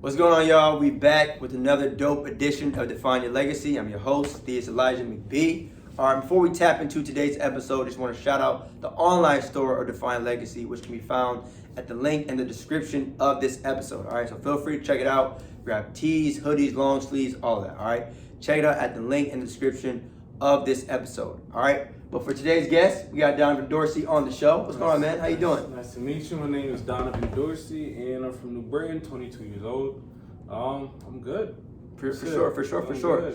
What's going on, y'all? We back with another dope edition of Define Your Legacy. I'm your host, Theus Elijah McBee. All right, before we tap into today's episode, I just want to shout out the online store of Define Legacy, which can be found at the link in the description of this episode. All right, so feel free to check it out. Grab tees, hoodies, long sleeves, all of that. All right, check it out at the link in the description of this episode. All right, but for today's guest, we got Donovan Dorce on the show. What's going on, man? How you doing? Nice to meet you. My name is Donovan Dorce, and I'm from New Britain, 22 years old. I'm good. For sure.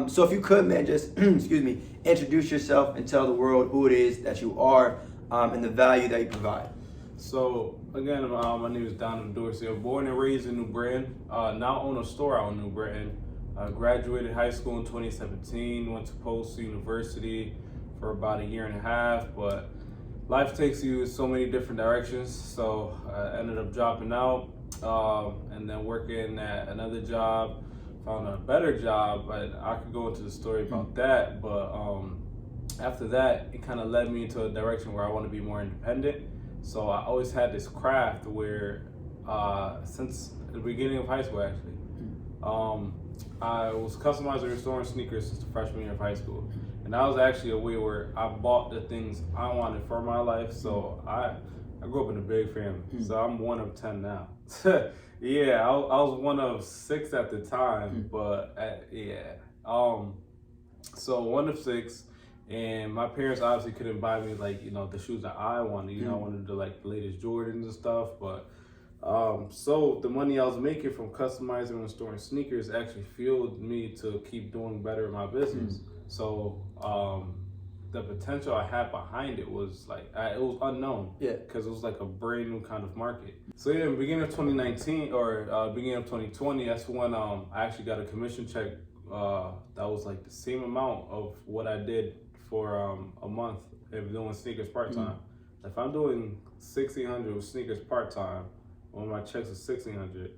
So if you could, man, just introduce yourself and tell the world who it is that you are and the value that you provide. So again, my name is Donovan Dorce. I'm born and raised in New Britain. Now own a store out in New Britain. Graduated high school in 2017. Went to Post University for about a year and a half, but life takes you in so many different directions. So I ended up dropping out and then working at another job. Found a better job, but I could go into the story about that. But after that, it kind of led me into a direction where I want to be more independent. So I always had this craft where, since the beginning of high school, actually, I was customizing and restoring sneakers since the freshman year of high school. And that was actually a way where I bought the things I wanted for my life. So I grew up in a big family. So I'm one of 10 now. Yeah, I was one of 6 at the time, but so one of 6, and my parents obviously couldn't buy me the shoes that I wanted. I wanted the latest Jordans and stuff, but so the money I was making from customizing and restoring sneakers actually fueled me to keep doing better in my business. So the potential I had behind it was it was unknown. Yeah. Because it was like a brand new kind of market. So yeah, in the beginning of 2019 or beginning of 2020, that's when I actually got a commission check that was the same amount of what I did for a month if doing sneakers part-time. If I'm doing 1,600 with sneakers part-time, when my checks are 1,600,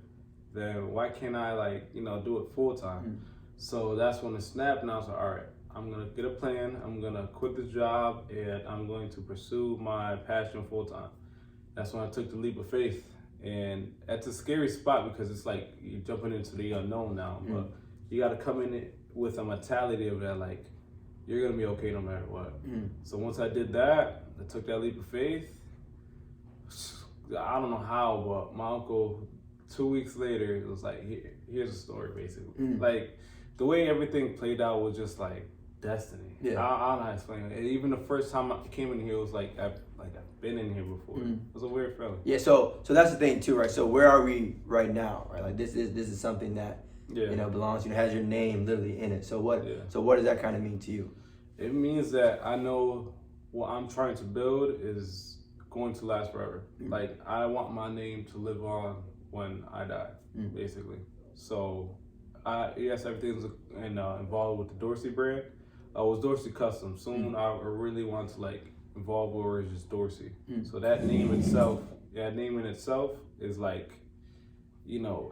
then why can't I do it full-time? So that's when it snapped, and I was like, all right, I'm gonna get a plan. I'm gonna quit this job and I'm going to pursue my passion full time. That's when I took the leap of faith. And that's a scary spot because it's like you're jumping into the unknown now. But you gotta come in it with a mentality of that you're gonna be okay no matter what. So once I did that, I took that leap of faith. I don't know how, but my uncle 2 weeks later, it was here's the story basically. The way everything played out was just destiny. Yeah. I don't know how to explain it. Even the first time I came in here, it was I've been in here before. It was a weird feeling. Yeah, so that's the thing too, right? So where are we right now, right? This is something that belongs, has your name literally in it. So what does that kind of mean to you? It means that I know what I'm trying to build is going to last forever. I want my name to live on when I die, basically. So yes, everything's involved with the Dorce brand. I was Dorce Custom. Soon I really want to involve where it's just Dorce. So that name itself, is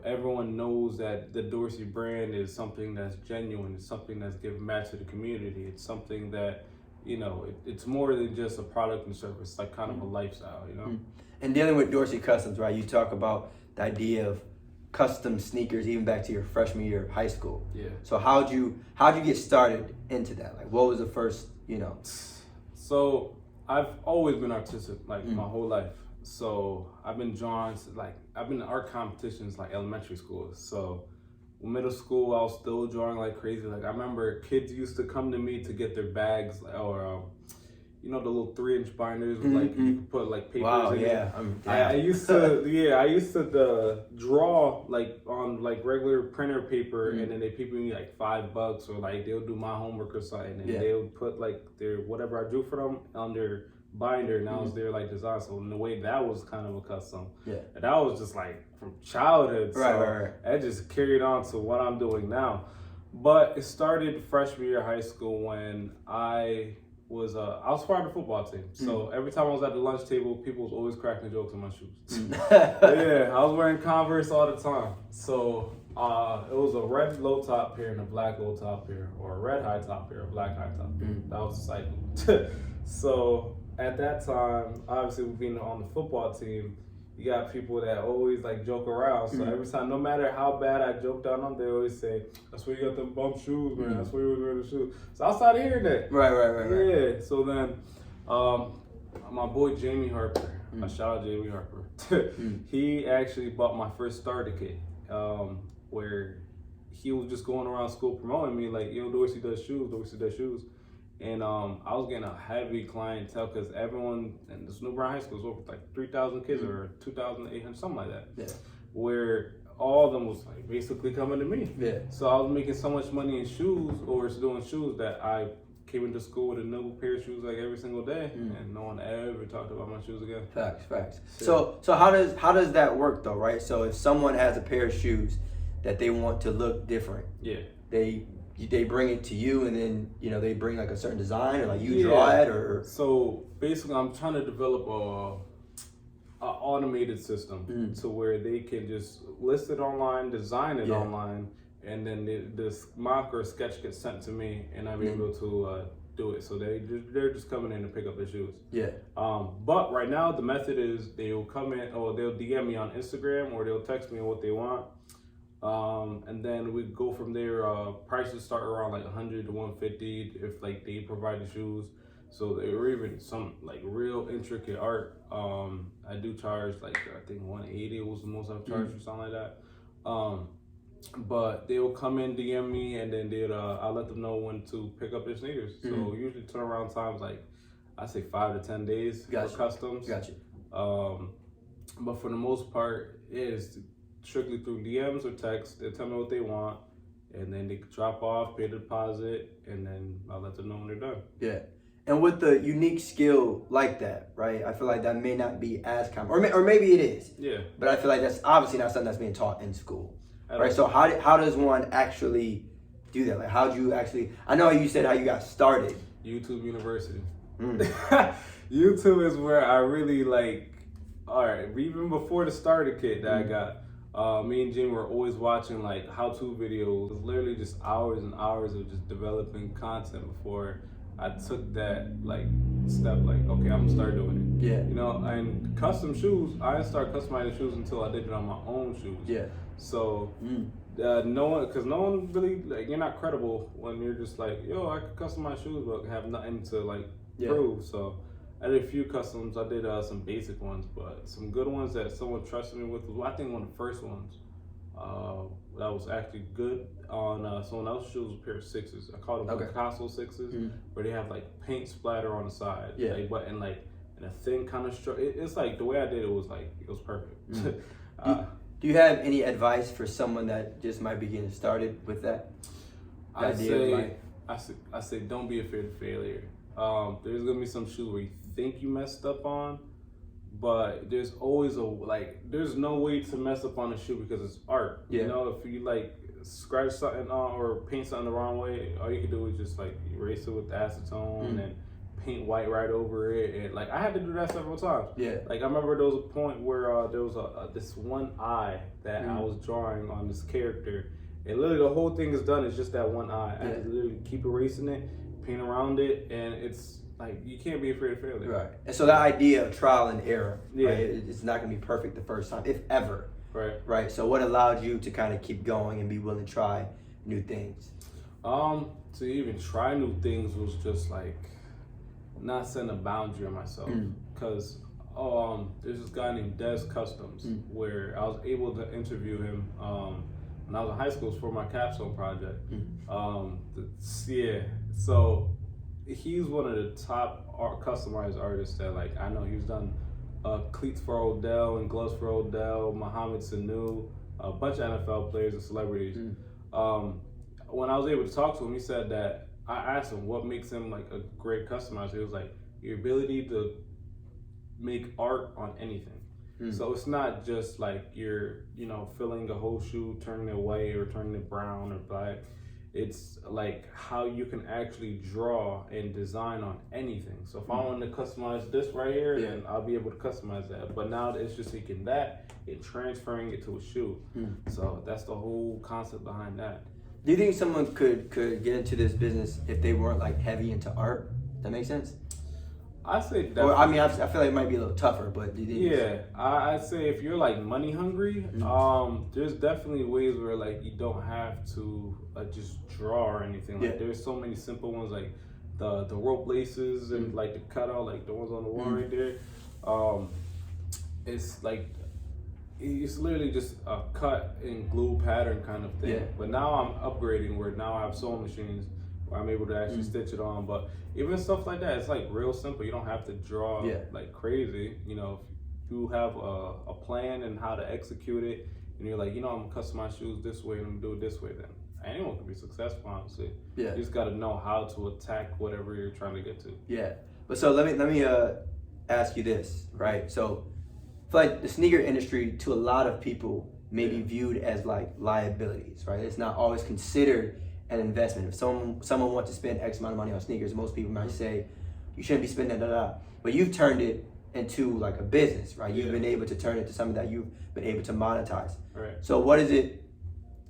everyone knows that the Dorce brand is something that's genuine. It's something that's given back to the community. It's something that, it's more than just a product and service. It's kind of a lifestyle, And dealing with Dorce Customs, right? You talk about the idea of custom sneakers even back to your freshman year of high school. Yeah. So how'd you get started into that? What was the first, So I've always been artistic my whole life. So I've been drawing I've been in art competitions elementary school. So middle school I was still drawing like crazy. I remember kids used to come to me to get their bags or the little 3-inch binders with you could put papers in it. I used to draw on regular printer paper, and then they pay me $5, or they'll do my homework or something, and they'll put their whatever I drew for them on their binder, and that was their design. So in a way, that was kind of a custom. Yeah, and that was just from childhood. Right. That just carried on to what I'm doing now. But it started freshman year of high school when I was part of the football team. So every time I was at the lunch table, people was always cracking jokes on my shoes. Yeah, I was wearing Converse all the time. So it was a red low top pair and a black low top pair, or a red high top pair, a black high top pair. That was the cycle. So at that time, obviously being on the football team, you got people that always like joke around. So every time, no matter how bad I joked on them, they always say, "That's where you got them bump shoes, man. That's where you was wearing the shoes." So I started hearing that. Right. Yeah. So then, my boy Jamie Harper, I shout out Jamie Harper. He actually bought my first starter kit, where he was just going around school promoting me like, "Yo, Dorce does shoes." And I was getting a heavy clientele because everyone in this New Brown High School was over like 3,000 kids or 2,800, something like that. Yeah. Where all of them was like basically coming to me. Yeah. So I was making so much money in shoes or doing shoes that I came into school with a new pair of shoes like every single day, and no one ever talked about my shoes again. Facts. So how does that work though, right? So if someone has a pair of shoes that they want to look different, they bring it to you, and then they bring like a certain design, or like you draw it, or so basically I'm trying to develop a automated system to where they can just list it online, design it online, and then this mock or sketch gets sent to me, and I'm able to do it. So they're just coming in to pick up their shoes. Yeah. But right now the method is they'll come in or they'll DM me on Instagram or they'll text me what they want. And then we go from there. Prices start around like 100 to 150 if like they provide the shoes. So or even some like real intricate art. I do charge like I think 180 was the most I've charged or something like that. But they'll come in, DM me, and then I'll let them know when to pick up their sneakers. So usually turnaround times like I say 5 to 10 days for customs. Gotcha. But for the most part, it's strictly through DMs or text. They tell me what they want, and then they drop off, pay the deposit, and then I'll let them know when they're done. Yeah. And with the unique skill like that, right? I feel like that may not be as common, or maybe it is. Yeah. But I feel like that's obviously not something that's being taught in school, right? So how does one actually do that? Like, how'd you actually? I know you said how you got started. YouTube University. YouTube is where I really like. All right, even before the starter kit that I got, me and Jim were always watching like how-to videos. It was literally just hours and hours of just developing content before I took that like step. Like, okay, I'm gonna start doing it. Yeah. And custom shoes. I didn't start customizing shoes until I did it on my own shoes. Yeah. So no one really like, you're not credible when you're just like, yo, I could customize shoes but have nothing to like prove. So I did a few customs. I did some basic ones, but some good ones that someone trusted me with was, I think, one of the first ones that was actually good on someone else's shoes, was a pair of sixes. I called them Picasso sixes, where they have like paint splatter on the side. Yeah. Like, but in a thin kind of it's like the way I did it was like it was perfect. Do you have any advice for someone that just might be getting started with that? I say don't be afraid of failure. There's gonna be some shoes where you think you messed up on, but there's always there's no way to mess up on a shoe because it's art. Yeah. You know, if you like scratch something on or paint something the wrong way, all you can do is just like erase it with acetone and paint white right over it. And like I had to do that several times. Yeah. Like I remember there was a point where there was this one eye that I was drawing on this character, and literally the whole thing is done. It's just that one eye. I had to literally keep erasing it, paint around it, and it's like you can't be afraid of failure. Right. And so the idea of trial and error, right? It's not gonna be perfect the first time, if ever. Right. Right. So what allowed you to kind of keep going and be willing to try new things? To even try new things was just like not setting a boundary on myself, because there's this guy named Des Customs where I was able to interview him when I was in high school for my capstone project. So he's one of the top customized artists that like I know. He's done cleats for Odell and gloves for Odell, Mohamed Sanu, a bunch of NFL players and celebrities. When I was able to talk to him, he said that I asked him what makes him like a great customizer. He was like, your ability to make art on anything. So it's not just like you're, filling a whole shoe, turning it white or turning it brown or black. It's like how you can actually draw and design on anything. So if I want to customize this right here, then I'll be able to customize that. But now it's just taking that and transferring it to a shoe. So that's the whole concept behind that. Do you think someone could get into this business if they weren't like heavy into art? That makes sense? I say definitely. Or I mean, I feel like it might be a little tougher, but I'd say if you're like money hungry, there's definitely ways where like you don't have to just draw or anything. Like there's so many simple ones like the rope laces and like the cutout, like the ones on the wall right there. It's like it's literally just a cut and glue pattern kind of thing. Yeah. But now I'm upgrading where now I have sewing machines where I'm able to actually stitch it on. But even stuff like that, it's like real simple. You don't have to draw like crazy. You know, if you have a plan and how to execute it, and you're like, you know, I'm gonna customize shoes this way and I'm gonna do it this way, then anyone can be successful, honestly. Yeah. You just gotta know how to attack whatever you're trying to get to. Yeah. But so let me ask you this, right? So I feel like the sneaker industry to a lot of people may be viewed as like liabilities, right? It's not always considered an investment. If someone wants to spend X amount of money on sneakers, most people might say you shouldn't be spending that. But you've turned it into like a business, right? You've been able to turn it to something that you've been able to monetize. Right. So what is it?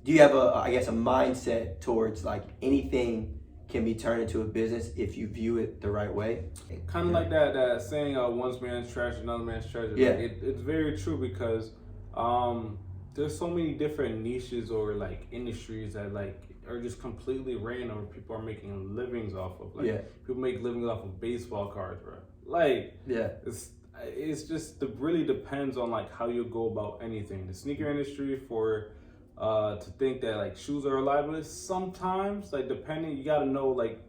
Do you have a mindset towards like anything can be turned into a business if you view it the right way? Kind of like that saying, one man's trash, another man's treasure. Yeah. Like, it's very true because there's so many different niches or like industries that like are just completely random where people are making livings off of. Like people make livings off of baseball cards, bro. Like it's just really depends on like how you go about anything. The sneaker industry to think that like shoes are reliable sometimes, like depending, you gotta know, like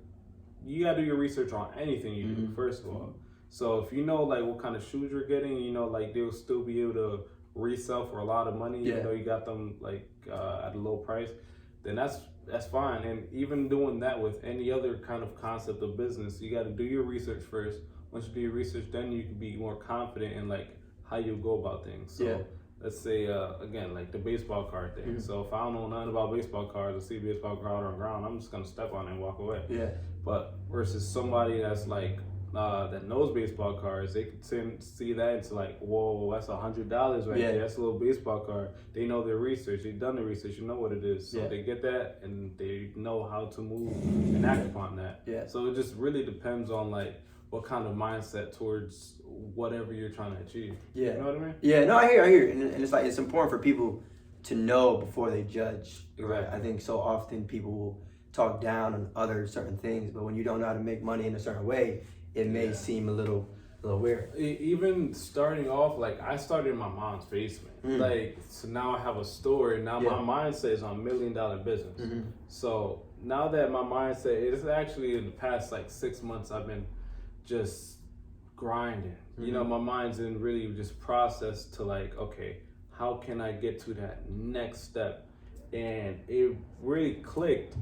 you gotta do your research on anything you do first of all. So if you know like what kind of shoes you're getting, you know like they'll still be able to resell for a lot of money, even though you got them like at a low price, then that's fine. And even doing that with any other kind of concept of business, you gotta do your research first. Once you do your research, then you can be more confident in like how you go about things. So let's say, again, like the baseball card thing. So if I don't know nothing about baseball cards, I see a baseball card on the ground, I'm just gonna step on it and walk away. Yeah. But versus somebody that's like, that knows baseball cards, they could see that into like, whoa, that's $100 right there. That's a little baseball card. They know their research. They've done their research. You know what it is. So they get that and they know how to move and act upon that. Yeah. So it just really depends on like what kind of mindset towards whatever you're trying to achieve. Yeah. You know what I mean? Yeah, no, I hear. And it's like, it's important for people to know before they judge. Right? Exactly. I think so often people will talk down on other certain things, but when you don't know how to make money in a certain way, it may seem a little weird. Even starting off, like I started in my mom's basement. Like, so now I have a store and now my mindset is on $1 million business. So now that my mindset is actually in the past like 6 months, I've been just grinding. You know, my mind's in really just processed to like, okay, how can I get to that next step? And it really clicked.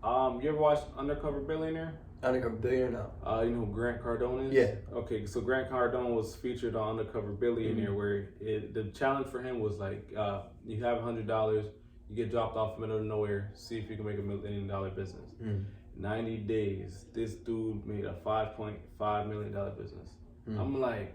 You ever watched Undercover Billionaire? Undercover Billionaire, no. You know who Grant Cardone is? Yeah. Okay, so Grant Cardone was featured on Undercover Billionaire, where the challenge for him was like, you have $100, you get dropped off in the middle of nowhere, see if you can make $1 million business. 90 days, this dude made a $5.5 million business. I'm like,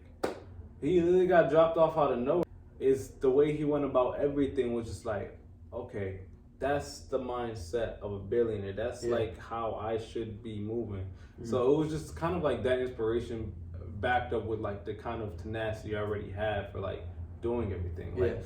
he literally got dropped off out of nowhere. It's the way he went about everything was just like, okay, that's the mindset of a billionaire. That's like how I should be moving. So it was just kind of like that inspiration backed up with like the kind of tenacity I already had for like doing everything. Like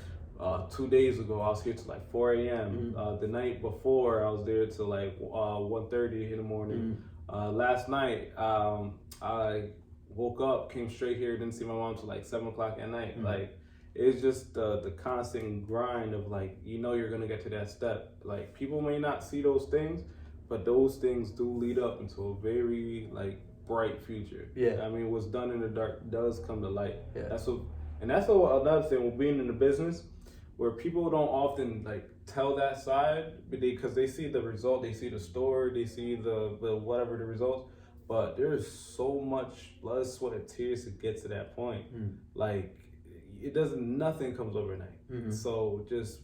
2 days ago, I was here till like 4 a.m. The night before, I was there till like 1:30 in the morning. Last night, I woke up, came straight here, didn't see my mom till like 7 o'clock at night. Like, it's just the constant grind of like, you know, you're gonna get to that step. Like, people may not see those things, but those things do lead up into a very like bright future. I mean, what's done in the dark does come to light. That's another thing with being in the business, where people don't often like tell that side because they see the result, they see the store, they see the whatever the results, but there's so much blood, sweat, and tears to get to that point. Like, nothing comes overnight. So just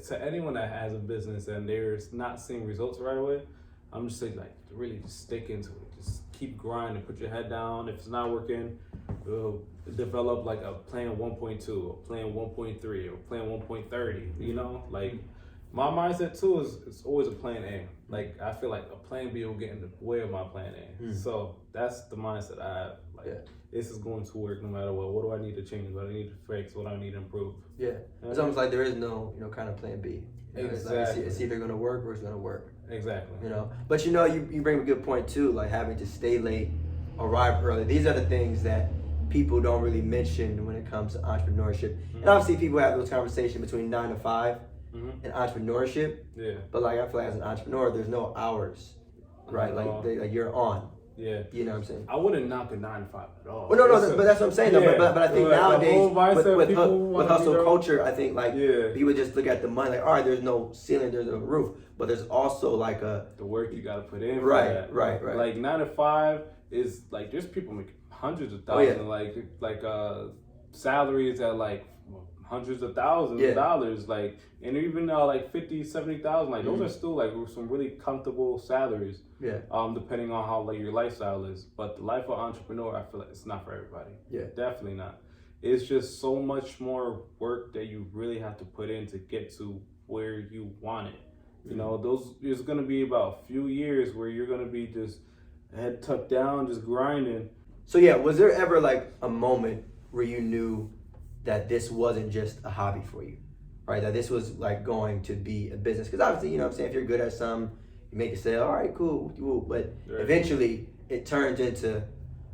to anyone that has a business and they're not seeing results right away, I'm just saying, like, really just stick into it. Just keep grinding, put your head down. If it's not working, develop like a plan 1.2 or plan 1.3 or plan 1.30, you know? Like, My mindset too is it's always a plan A. Like I feel like a plan B will get in the way of my plan A. So that's the mindset I have. Like this is going to work no matter what. What do I need to change? What do I need to fix? What do I need to improve? Yeah. It's almost like there is no, kind of plan B. Exactly. It's either gonna work or it's gonna work. Exactly. But you bring a good point too, like having to stay late, arrive early. These are the things that people don't really mention when it comes to entrepreneurship. And obviously people have those conversations between 9 to 5 and entrepreneurship. Yeah. But like I feel like as an entrepreneur, there's no hours, right? Like you're on. Yeah. You know what I'm saying? I wouldn't knock a 9 to 5 at all. Well, no, but that's what I'm saying. Yeah. But I think nowadays with hustle culture, culture, I think like people just look at the money like, all right, there's no ceiling, there's no roof, but there's also like the work you got to put in. Right. Like 9 to 5 is like there's people making hundreds of thousands, like salaries at like hundreds of thousands of dollars, like, and even like 50, 70,000, like those are still like some really comfortable salaries. Yeah. Depending on how like your lifestyle is, but the life of entrepreneur, I feel like it's not for everybody. Yeah. Definitely not. It's just so much more work that you really have to put in to get to where you want it. There's gonna be about a few years where you're gonna be just head tucked down, just grinding. So was there ever like a moment where you knew that this wasn't just a hobby for you, right? That this was like going to be a business? Because obviously, you know what I'm saying, if you're good at some, you make a sale, all right, cool, but eventually it turns into,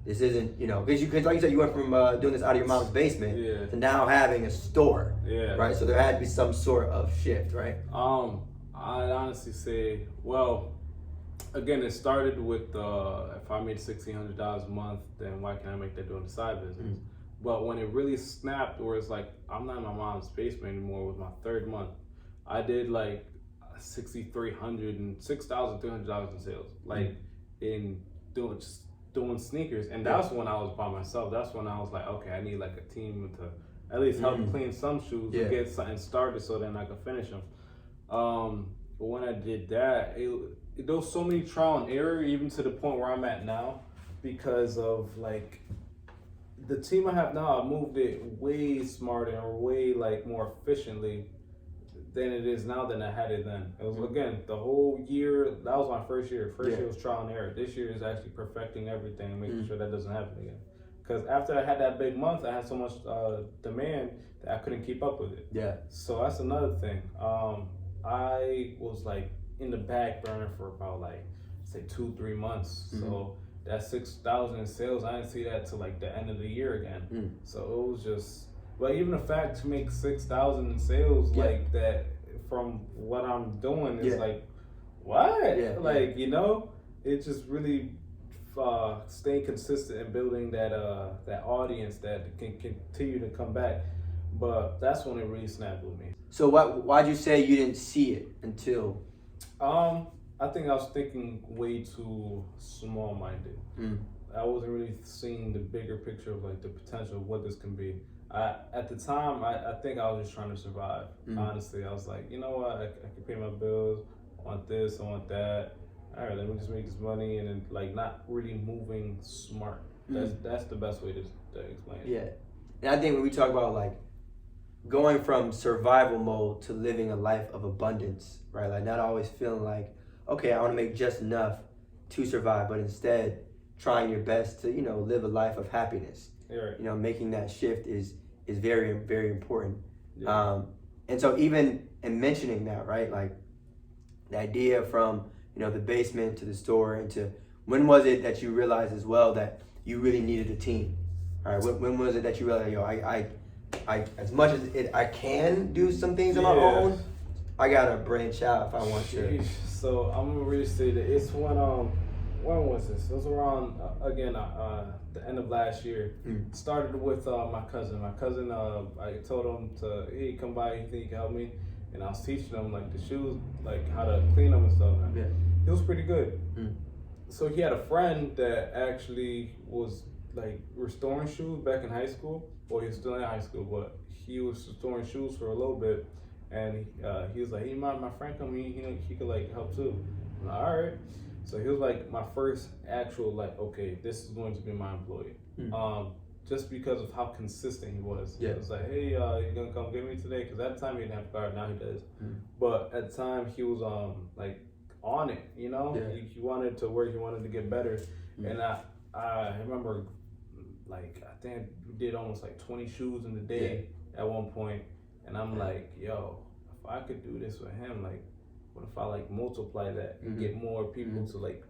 this isn't, because like you said, you went from doing this out of your mom's basement to now having a store, right? So there had to be some sort of shift, right? I'd honestly say, well, again, it started with if I made $1,600 a month, then why can't I make that doing the side business? But when it really snapped, where it's like I'm not in my mom's basement anymore, with my third month, I did like $6,300 and $6,300 in sales, like in doing sneakers, and that's when I was by myself. That's when I was like, okay, I need like a team to at least help clean some shoes, to get something started, so then I could finish them. But when I did that, there was so many trial and error, even to the point where I'm at now, because of like the team I have now. I moved it way smarter and way like more efficiently than it is now than I had it then. It was again the whole year. That was my first year. First year was trial and error. This year is actually perfecting everything and making sure that doesn't happen again. Because after I had that big month, I had so much demand that I couldn't keep up with it. Yeah. So that's another thing. I was like in the back burner for about like say 2-3 months. So that 6,000 in sales, I didn't see that till like the end of the year again. So it was just, but even the fact to make 6,000 in sales like that from what I'm doing is like, what? Like, it just really staying consistent and building that audience that can continue to come back. But that's when it really snapped with me. So why'd you say you didn't see it until? I think I was thinking way too small-minded. I wasn't really seeing the bigger picture of like the potential of what this can be. At the time, I think I was just trying to survive. Honestly, I was like, you know what, I can pay my bills. I want this, I want that. All right, let me just make this money, and then like not really moving smart. That's the best way to explain it. Yeah, and I think when we talk about like going from survival mode to living a life of abundance, right? Like not always feeling like, okay, I want to make just enough to survive, but instead trying your best to, live a life of happiness. Right. Making that shift is very, very important. Yeah. And so even in mentioning that, right, like the idea from, the basement to the store, and to when was it that you realized as well that you really needed a team? All right, when was it that you realized, I as much as I can do some things on my own, I gotta branch out if I want to. So I'm gonna really say that it's when was this? It was around the end of last year. Started with my cousin. My cousin, I told him hey, come by. You think you can help me? And I was teaching him like the shoes, like how to clean them and stuff. Yeah. He was pretty good. So he had a friend that actually was like restoring shoes back in high school. Well, he was still in high school, but he was restoring shoes for a little bit. And he was like, hey, my friend coming, he could like help too. I'm like, all right. So he was like my first actual like, okay, this is going to be my employee. just because of how consistent he was. Yeah. It was like, hey, you gonna come get me today? Because at the time he didn't have a car, now he does. But at the time he was like on it, you know. Yeah. He wanted to work, he wanted to get better, and I remember, like, I think we did almost like 20 shoes in the day at one point, and I'm like, yo, if I could do this with him, like, what if I like multiply that and get more people to like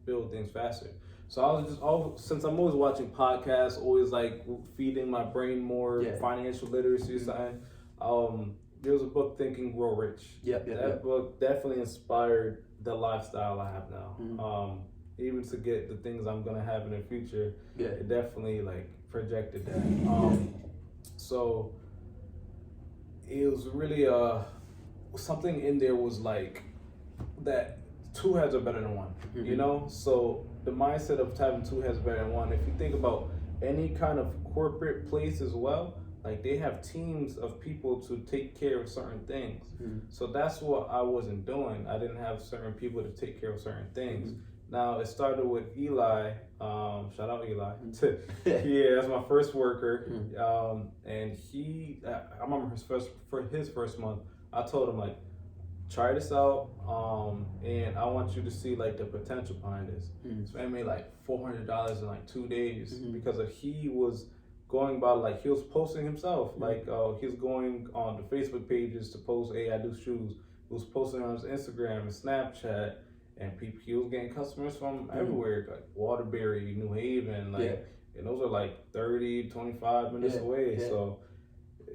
build things faster? So I was just since I'm always watching podcasts, always like feeding my brain more financial literacy side. There was a book, Think and Grow Rich. That book definitely inspired the lifestyle I have now. Even to get the things I'm gonna have in the future, it definitely like projected that. So it was really something in there was like that two heads are better than one, you know? So the mindset of having two heads better than one, if you think about any kind of corporate place as well, like they have teams of people to take care of certain things. So that's what I wasn't doing. I didn't have certain people to take care of certain things. Now it started with Eli, shout out Eli. Yeah, that's my first worker. And he, I remember his first month, I told him like, try this out, and I want you to see like the potential behind this. So I made like $400 in like 2 days because he was going about, like, he was posting himself, like he was going on the Facebook pages to post, hey, I do shoes. He was posting on his Instagram and Snapchat, and he was getting customers from everywhere, like Waterbury, New Haven, like, and those are like 30, 25 minutes away. So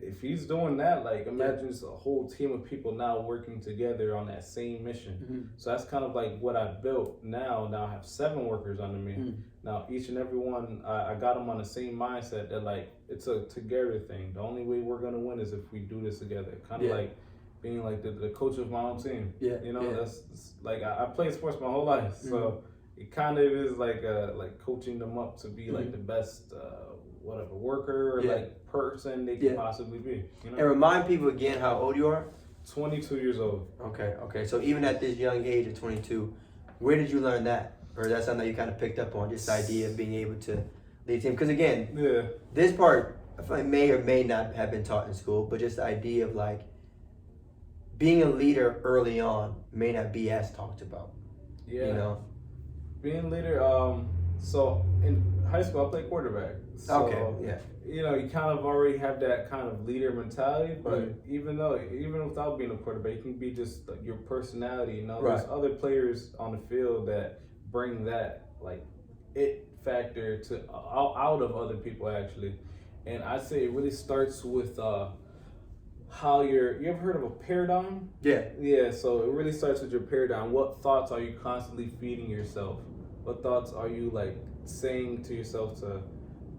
if he's doing that, like, imagine it's a whole team of people now working together on that same mission. So that's kind of like what I built now. Now I have 7 workers under me. Now each and every one, I got them on the same mindset that like it's a together thing. The only way we're gonna win is if we do this together. Kind of like being like the coach of my own team. You know, that's like I played sports my whole life, so it kind of is like coaching them up to be like the best whatever worker or like person they can possibly be. You know? And remind people again how old you are. 22 years old. Okay. So even at this young age of 22, where did you learn that? Or that's something that you kind of picked up on, this idea of being able to lead a team? Because again, this part I feel like may or may not have been taught in school, but just the idea of like being a leader early on may not be as talked about. You know? Being a leader, so in high school I played quarterback. So, you know, you kind of already have that kind of leader mentality, but even without being a quarterback, you can be just your personality. You know, there's other players on the field that bring that like it factor to out of other people actually. And I'd say it really starts with how you ever heard of a paradigm? So it really starts with your paradigm. What thoughts are you constantly feeding yourself? What thoughts are you like saying to yourself to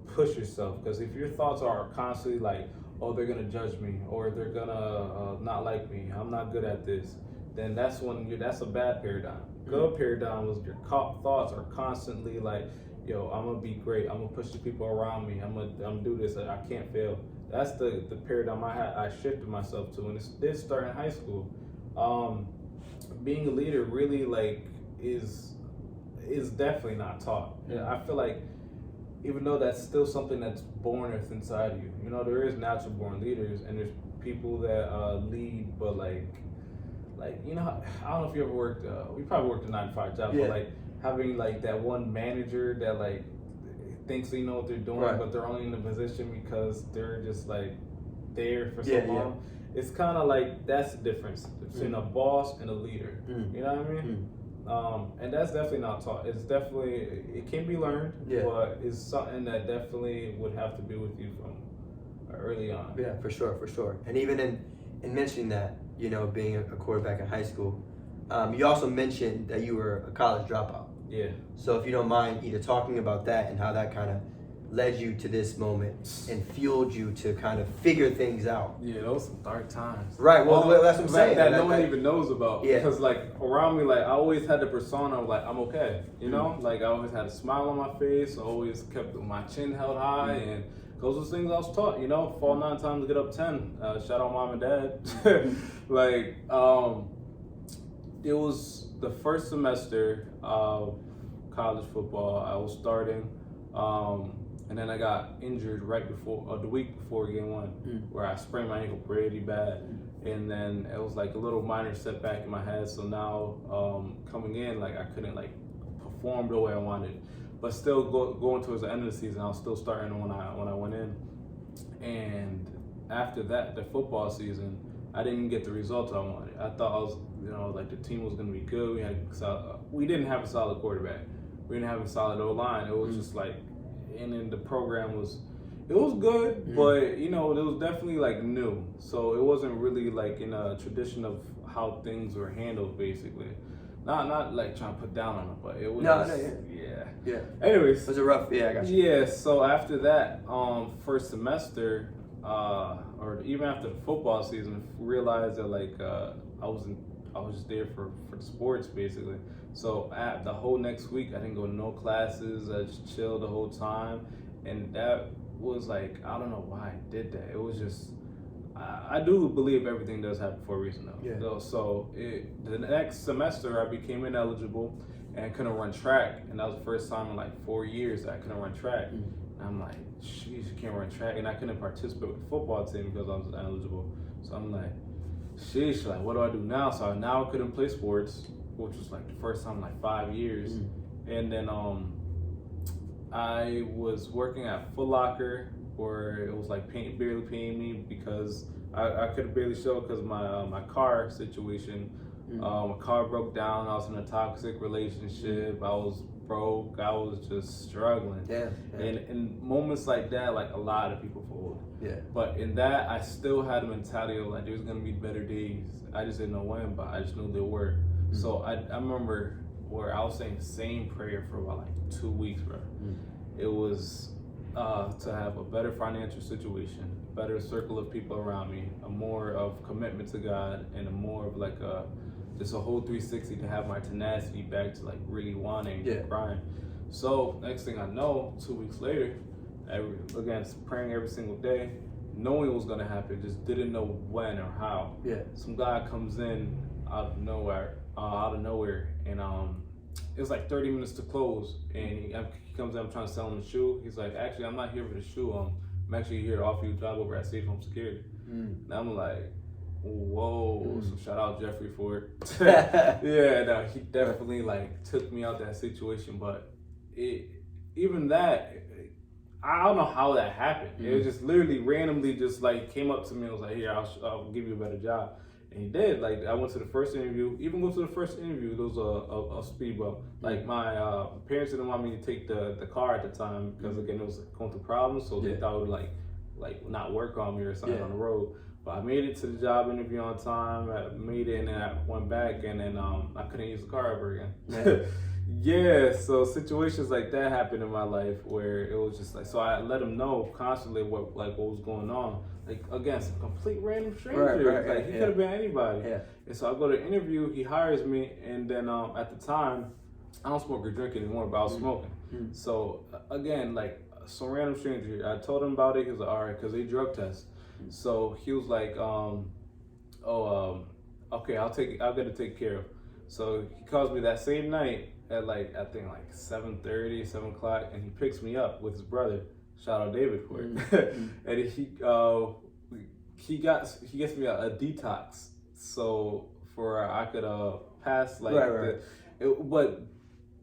push yourself? Because if your thoughts are constantly like, oh, they're gonna judge me, or they're gonna not like me, I'm not good at this, then that's a bad paradigm. Good paradigm was your thoughts are constantly like, yo, I'm gonna be great, I'm gonna push the people around me, I'm gonna do this, I can't fail. That's the paradigm I shifted myself to, and it did start in high school. Being a leader really like is definitely not taught. I feel like even though that's still something that's born inside you, you know, there is natural born leaders, and there's people that lead, but like you know, I don't know if you ever worked. We probably worked a 9-to-5 job, but like having like that one manager that like thinks they know what they're doing, but they're only in the position because they're just like there for so long. It's kind of like that's the difference between a boss and a leader. You know what I mean? And that's definitely not taught. It's definitely, it can be learned, but it's something that definitely would have to be with you from early on. Yeah, for sure. And even in mentioning that, you know, being a quarterback in high school, you also mentioned that you were a college dropout. So if you don't mind either talking about that and how that kind of led you to this moment and fueled you to kind of figure things out. Those some dark times. Right, well that's what I'm saying. That no one even knows about. Because like around me, like I always had the persona of like, I'm okay. You know? Like I always had a smile on my face, I always kept my chin held high, and those are things I was taught, you know, fall 9 times, get up 10. Shout out mom and dad. Like, it was the first semester of college football I was starting. And then I got injured right before, the week before game one, where I sprained my ankle pretty bad. And then it was like a little minor setback in my head. So now coming in, like I couldn't like perform the way I wanted. But still going towards the end of the season, I was still starting when I went in. And after that, the football season, I didn't get the results I wanted. I thought I was, like the team was going to be good. We didn't have a solid quarterback. We didn't have a solid O-line. It was just like, and then the program was good, but it was definitely like new. So it wasn't really like in a tradition of how things were handled, basically. Not like trying to put down on them, but it was yeah. Anyways, it was a rough. Yeah, I got you. Yeah. So after that, first semester, or even after the football season, realized that like I was just there for the sports basically. So at the whole next week, I didn't go to no classes. I just chilled the whole time, and that was like, I don't know why I did that. It was just, I do believe everything does happen for a reason though. Yeah. So the next semester I became ineligible and couldn't run track, and that was the first time in like 4 years that I couldn't run track. And I'm like, sheesh, you can't run track, and I couldn't participate with the football team because I was ineligible. So I'm like, sheesh, like what do I do now? So now I couldn't play sports, which was like the first time in like 5 years. And then I was working at Foot Locker, where it was like barely paying me because I could barely show because of my car situation. My car broke down. I was in a toxic relationship. I was broke. I was just struggling. Yeah. And in moments like that, like a lot of people fold. Yeah. But in that, I still had a mentality of like there's gonna be better days. I just didn't know when, but I just knew there were. So I remember where I was saying the same prayer for about like 2 weeks, bro. It was to have a better financial situation, better circle of people around me, a more of commitment to God, and a more of like just a whole 360 to have my tenacity back to like really wanting to grind. So next thing I know, 2 weeks later, again praying every single day, knowing it was gonna happen, just didn't know when or how. Some guy comes in out of nowhere, and it was like 30 minutes to close, and he comes in. I'm trying to sell him a shoe. He's like, actually, I'm not here for the shoe. I'm actually here to offer you a job over at Safe Home Security. And I'm like, whoa. So shout out Jeffrey for it. Yeah, no, he definitely like took me out that situation. But even that, I don't know how that happened. It was just literally randomly just like came up to me and was like, here, I'll give you a better job. And he did. Like I went to the first interview. Even go to the first interview, there was a speed bump. Like my parents didn't want me to take the car at the time because again it was going through problems, so they thought it would like not work on me or something on the road. But I made it to the job interview on time. I made it, and then I went back, and then I couldn't use the car ever again. So situations like that happened in my life where it was just like, so I let him know constantly what was going on. Like again, some complete random stranger. Like he could have been anybody. And so I go to the interview. He hires me, and then at the time, I don't smoke or drink anymore, but I was smoking. So again, like some random stranger. I told him about it. He was like, all right, because they drug test. So he was like, okay, I'll get it taken care of. So he calls me that same night at like I think like 7:30, 7 o'clock, and he picks me up with his brother. Shout out David for it. And he gets me a detox, so for I could pass like but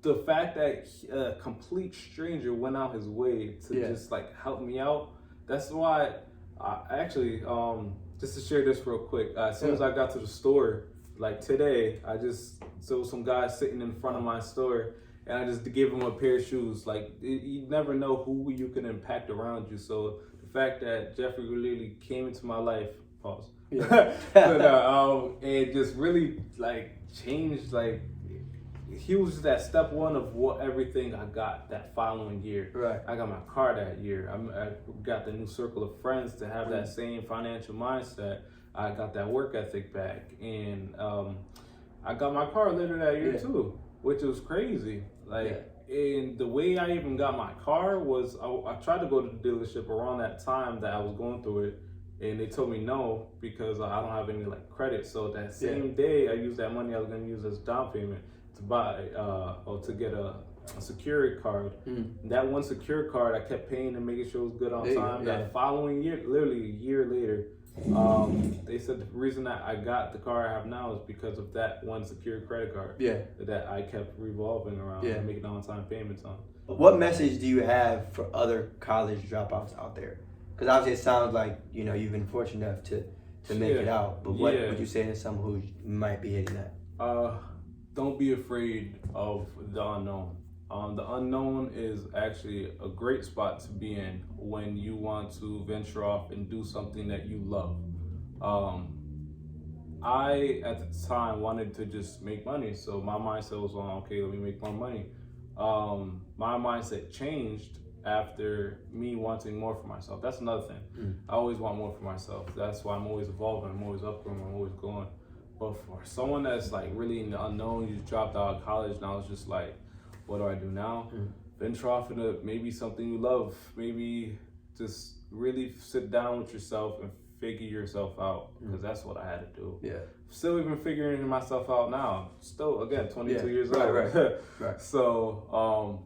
the fact that a complete stranger went out his way to just like help me out, that's why I actually just to share this real quick, as soon as I got to the store like today, so some guy sitting in front of my store, and I just gave him a pair of shoes. Like you never know who you can impact around you. So the fact that Jeffrey really came into my life, it just really like changed. Like he was just that step one of what everything I got that following year. I got my car that year. I got the new circle of friends to have that same financial mindset. I got that work ethic back, and I got my car later that year too, which was crazy. And the way I even got my car was I tried to go to the dealership around that time that I was going through it, and they told me no because I don't have any like credit. So that same day, I used that money I was going to use as down payment to buy or to get a security card. That one secure card, I kept paying and making sure it was good on time. That following year, literally a year later, they said the reason that I got the car I have now is because of that one secure credit card. That I kept revolving around and making on-time payments on. What message do you have for other college dropouts out there? Because obviously it sounds like you've been fortunate enough to make it out. But what would you say to someone who might be hitting that? Don't be afraid of the unknown. The unknown is actually a great spot to be in when you want to venture off and do something that you love. I, at the time, wanted to just make money. So my mindset was on, okay, let me make more money. My mindset changed after me wanting more for myself. That's another thing. I always want more for myself. That's why I'm always evolving. I'm always upgrowing. I'm always going. But for someone that's like really in the unknown, you just dropped out of college, now it's just like, what do I do now? Venture off into maybe something you love. Maybe just really sit down with yourself and figure yourself out, because that's what I had to do. Still even figuring myself out now. Still, again, 22 years old. Right. So,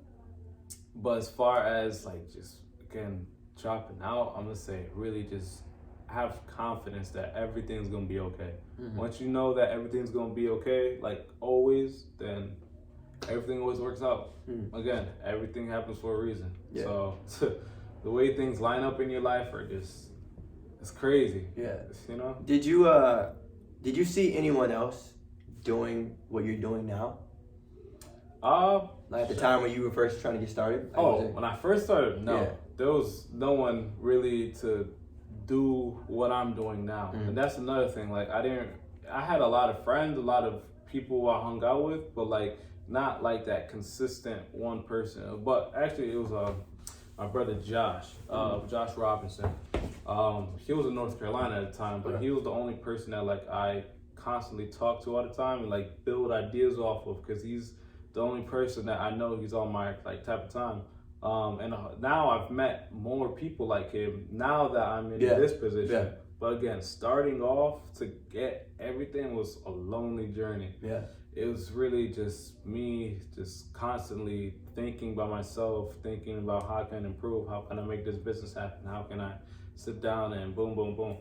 but as far as like just, again, dropping out, I'm gonna say really just have confidence that everything's gonna be okay. Once you know that everything's gonna be okay, like always, then everything always works out. Again, everything happens for a reason. So the way things line up in your life are just, it's crazy. Did you see anyone else doing what you're doing now? Like at the time when you were first trying to get started? When I first started, no. There was no one really to do what I'm doing now. And that's another thing. Like I had a lot of friends, a lot of people I hung out with, but like not like that consistent one person. But actually it was my brother Josh, Josh Robinson. He was in North Carolina at the time, but he was the only person that like I constantly talk to all the time and like build ideas off of, because he's the only person that I know he's on my like type of time. And now I've met more people like him now that I'm in this position. But again, starting off to get everything was a lonely journey. It was really just me just constantly thinking by myself, thinking about how can I improve, how can I make this business happen, how can I sit down and boom, boom, boom.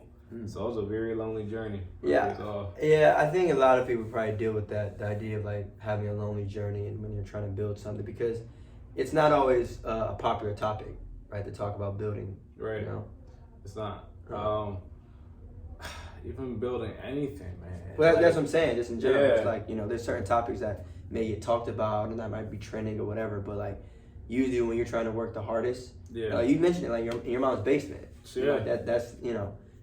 So it was a very lonely journey. I think a lot of people probably deal with that, the idea of like having a lonely journey and when you're trying to build something, because it's not always a popular topic, right, to talk about building. It's not. Even building anything, man. Well, that's what I'm saying, just in general. It's like, there's certain topics that may get talked about and that might be trending or whatever, but like usually when you're trying to work the hardest, you mentioned it, like in your mom's basement.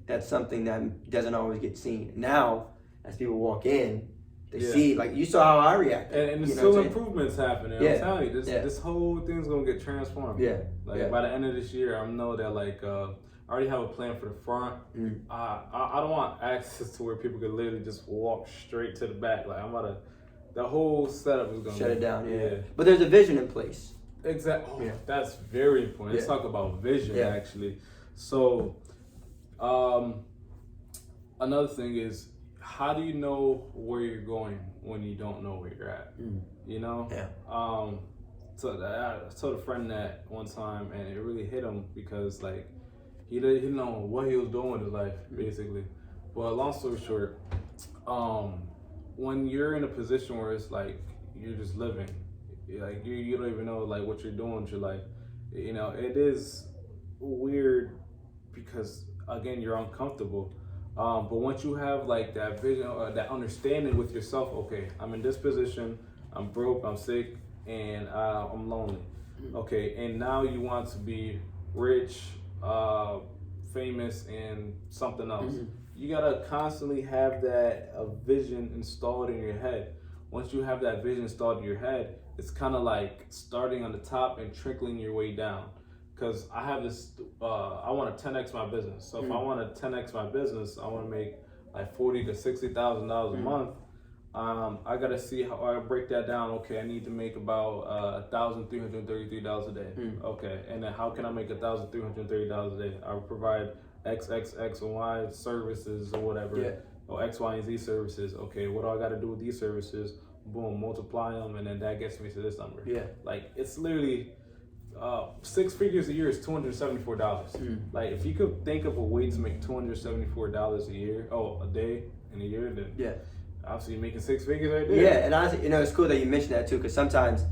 That's something that doesn't always get seen. Now, as people walk in, they see, like you saw how I reacted. And there's still improvements happening. I'm telling you, this whole thing's gonna get transformed. By the end of this year, I know that like I already have a plan for the front. I don't want access to where people can literally just walk straight to the back. Like the whole setup is gonna shut it down. But there's a vision in place. Exactly. That's very important. Let's talk about vision actually. So, another thing is, how do you know where you're going when you don't know where you're at? So I told a friend that one time, and it really hit him because like he didn't know what he was doing with his life, basically. But long story short, when you're in a position where it's like you're just living, like you don't even know like what you're doing with your life, it is weird because again you're uncomfortable. But once you have like that vision, that understanding with yourself, okay, I'm in this position, I'm broke, I'm sick, and I'm lonely. Okay, and now you want to be rich, famous, and something else. You gotta constantly have that vision installed in your head. Once you have that vision installed in your head, it's kind of like starting on the top and trickling your way down. Because I have this, I want to 10x my business. So if I want to 10x my business, I want to make like $40,000 to $60,000 a month. I gotta see how I break that down. Okay, I need to make about $1,333 a day. Okay, and then how can I make $1,330 a day? I will provide X, X, X, and Y services or whatever. X, Y, and Z services. Okay, what do I got to do with these services? Boom, multiply them, and then that gets me to this number. Yeah. Like, it's literally 6 figures a year is $274. Like, if you could think of a way to make $274 a year, a day in a year, then obviously you're making 6 figures right there. Yeah, and honestly, it's cool that you mentioned that too, because sometimes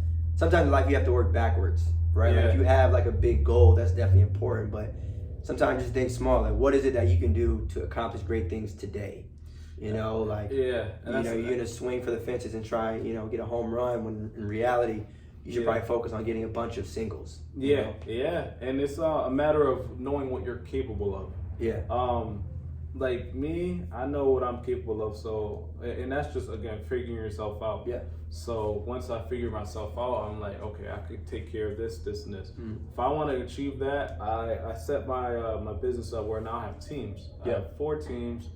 in life you have to work backwards, right? Yeah. Like, if you have like a big goal, that's definitely important, but sometimes just think small. Like, what is it that you can do to accomplish great things today? Like, you're gonna swing for the fences and try, get a home run, when in reality you should probably focus on getting a bunch of singles. Yeah, and it's a matter of knowing what you're capable of. Yeah. Like me, I know what I'm capable of, so, and that's just, again, figuring yourself out. Yeah. So once I figure myself out, I'm like, okay, I could take care of this, this, and this. If I want to achieve that, I set my business up where now I have teams. I have 4 teams.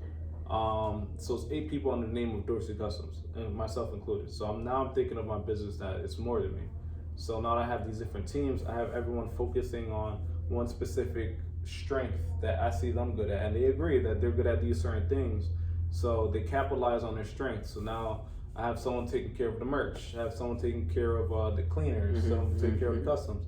So it's 8 people under the name of Dorce Customs, and myself included. So I'm thinking of my business that it's more than me. So now I have these different teams. I have everyone focusing on one specific strength that I see them good at, and they agree that they're good at these certain things. So they capitalize on their strengths. So now I have someone taking care of the merch. I have someone taking care of the cleaners. Someone taking care of the customs.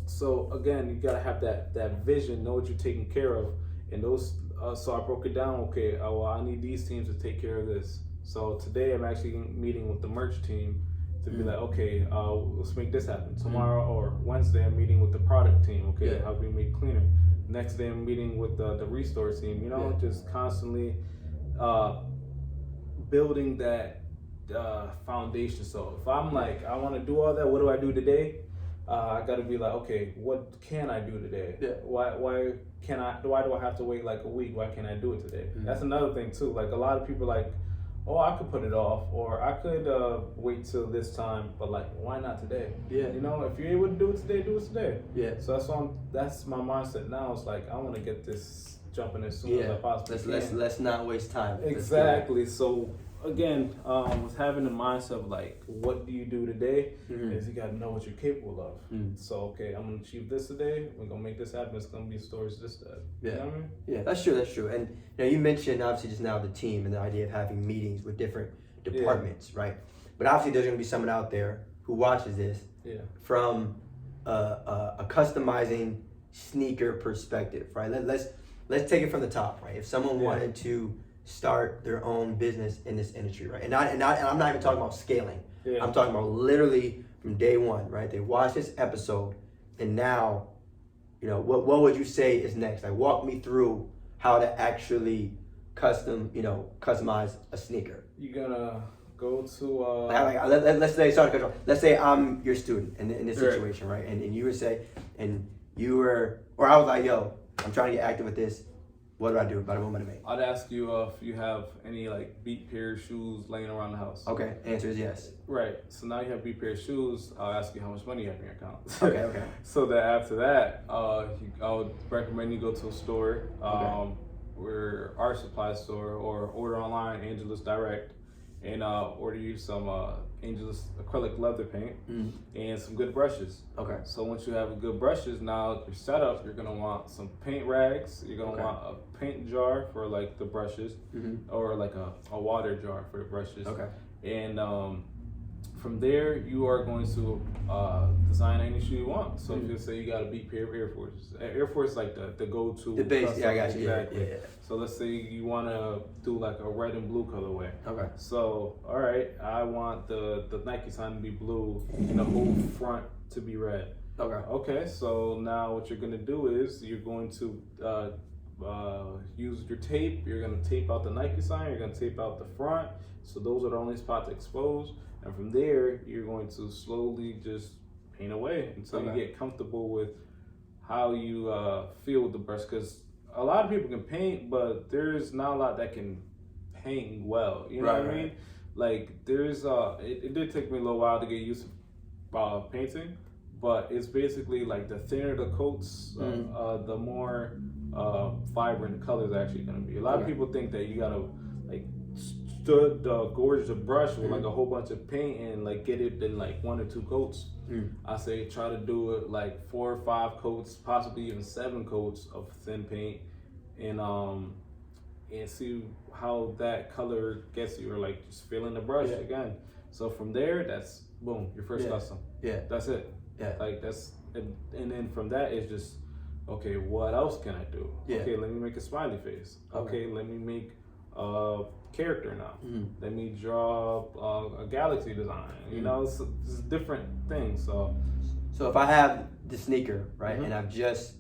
So again, you gotta have that vision, know what you're taking care of, and those. So I broke it down. Okay, well, I need these teams to take care of this. So today I'm actually meeting with the merch team to be like, okay, let's make this happen. Tomorrow or Wednesday I'm meeting with the product team. Okay, how can we make cleaner? Next day I'm meeting with the restore team. Just constantly building that foundation. So if I'm like, I want to do all that, what do I do today? I got to be like, okay, what can I do today? Yeah. Why do I have to wait like a week? Why can't I do it today? That's another thing too. Like, a lot of people like, oh, I could put it off, or I could wait till this time, but like, why not today? Yeah. If you're able to do it today, do it today. Yeah. So that's my mindset now. It's like, I want to get this jumping as soon as I possibly can. Let's not waste time. Exactly. So again, with having the mindset of like, what do you do today, is you got to know what you're capable of. So, okay, I'm going to achieve this today. We're going to make this happen. It's going to be stores this day. Yeah. You know what I mean? Yeah, that's true. And you mentioned obviously just now the team and the idea of having meetings with different departments, right? But obviously there's going to be someone out there who watches this from a customizing sneaker perspective, right? Let's take it from the top, right? If someone wanted to start their own business in this industry, right? And I'm not even talking about scaling. I'm talking about literally from day one, right? They watch this episode, and now, what would you say is next? Like, walk me through how to actually customize a sneaker. You're gonna go to let's say, sorry, let's say I'm your student in this situation, right? And you would say, or I was like, yo, I'm trying to get active with this. What do I do? About a moment to make. I'd ask you if you have any like beat pair of shoes laying around the house. Okay, answer is yes. Right. So now you have beat pair of shoes. I'll ask you how much money you have in your account. Okay. So that after that, I would recommend you go to a store, where our supply store, or order online, Angelus Direct, and order you some Angelus acrylic leather paint and some good brushes. Okay. So once you have a good brushes, now your setup, you're gonna want some paint rags. You're gonna want a paint jar for like the brushes, or like a water jar for the brushes. Okay. And from there, you are going to design any shoe you want. So if you say you got a beat pair of Air Force. Air Force is like the go-to. The base, I got you. Exactly. Yeah. So let's say you want to do like a red and blue colorway. Okay. So, all right, I want the Nike sign to be blue and the whole front to be red. Okay, so now what you're going to do is you're going to use your tape. You're going to tape out the Nike sign. You're going to tape out the front. So those are the only spots exposed. And from there, you're going to slowly just paint away until you get comfortable with how you feel with the brush. Because a lot of people can paint, but there's not a lot that can paint well. You know what I mean? Like, there's it did take me a little while to get used to painting, but it's basically like the thinner the coats, the more vibrant the color is actually going to be. A lot of people think that you got to like gorge the brush with like a whole bunch of paint and like get it in like 1 or 2 coats. I say try to do it like 4 or 5 coats, possibly even 7 coats of thin paint, and and see how that color gets you, or like just feeling the brush again. So from there, that's boom, your first custom. Yeah. That's it. Yeah. Like that's, and then from that it's just, okay, what else can I do? Yeah. Okay, let me make a smiley face. Okay, let me make a character now. Let me draw a galaxy design. You know, it's different things. So if I have the sneaker, right, and I've just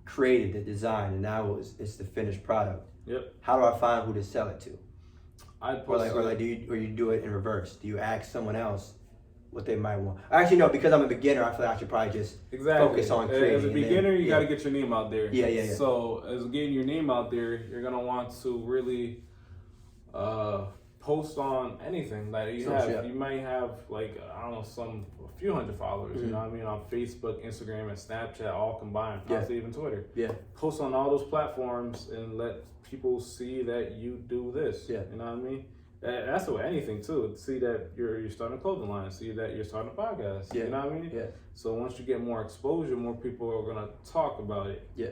created the design, and now it's the finished product. Yep. How do I find who to sell it to? Or do you do it in reverse? Do you ask someone else what they might want? Actually, no, because I'm a beginner, I feel like I should probably just focus on creating. As a beginner, you got to get your name out there. Yeah. So as getting your name out there, you're gonna want to really post on anything. Like you might have like, I don't know, a few hundred followers. You know what I mean, on Facebook, Instagram, and Snapchat, all combined. Possibly even Twitter. Yeah. Post on all those platforms and let people see that you do this. Yeah. You know what I mean? That's with anything too. See that you're starting a clothing line. See that you're starting a podcast. Yeah. You know what I mean? Yeah. So once you get more exposure, more people are gonna talk about it. Yeah.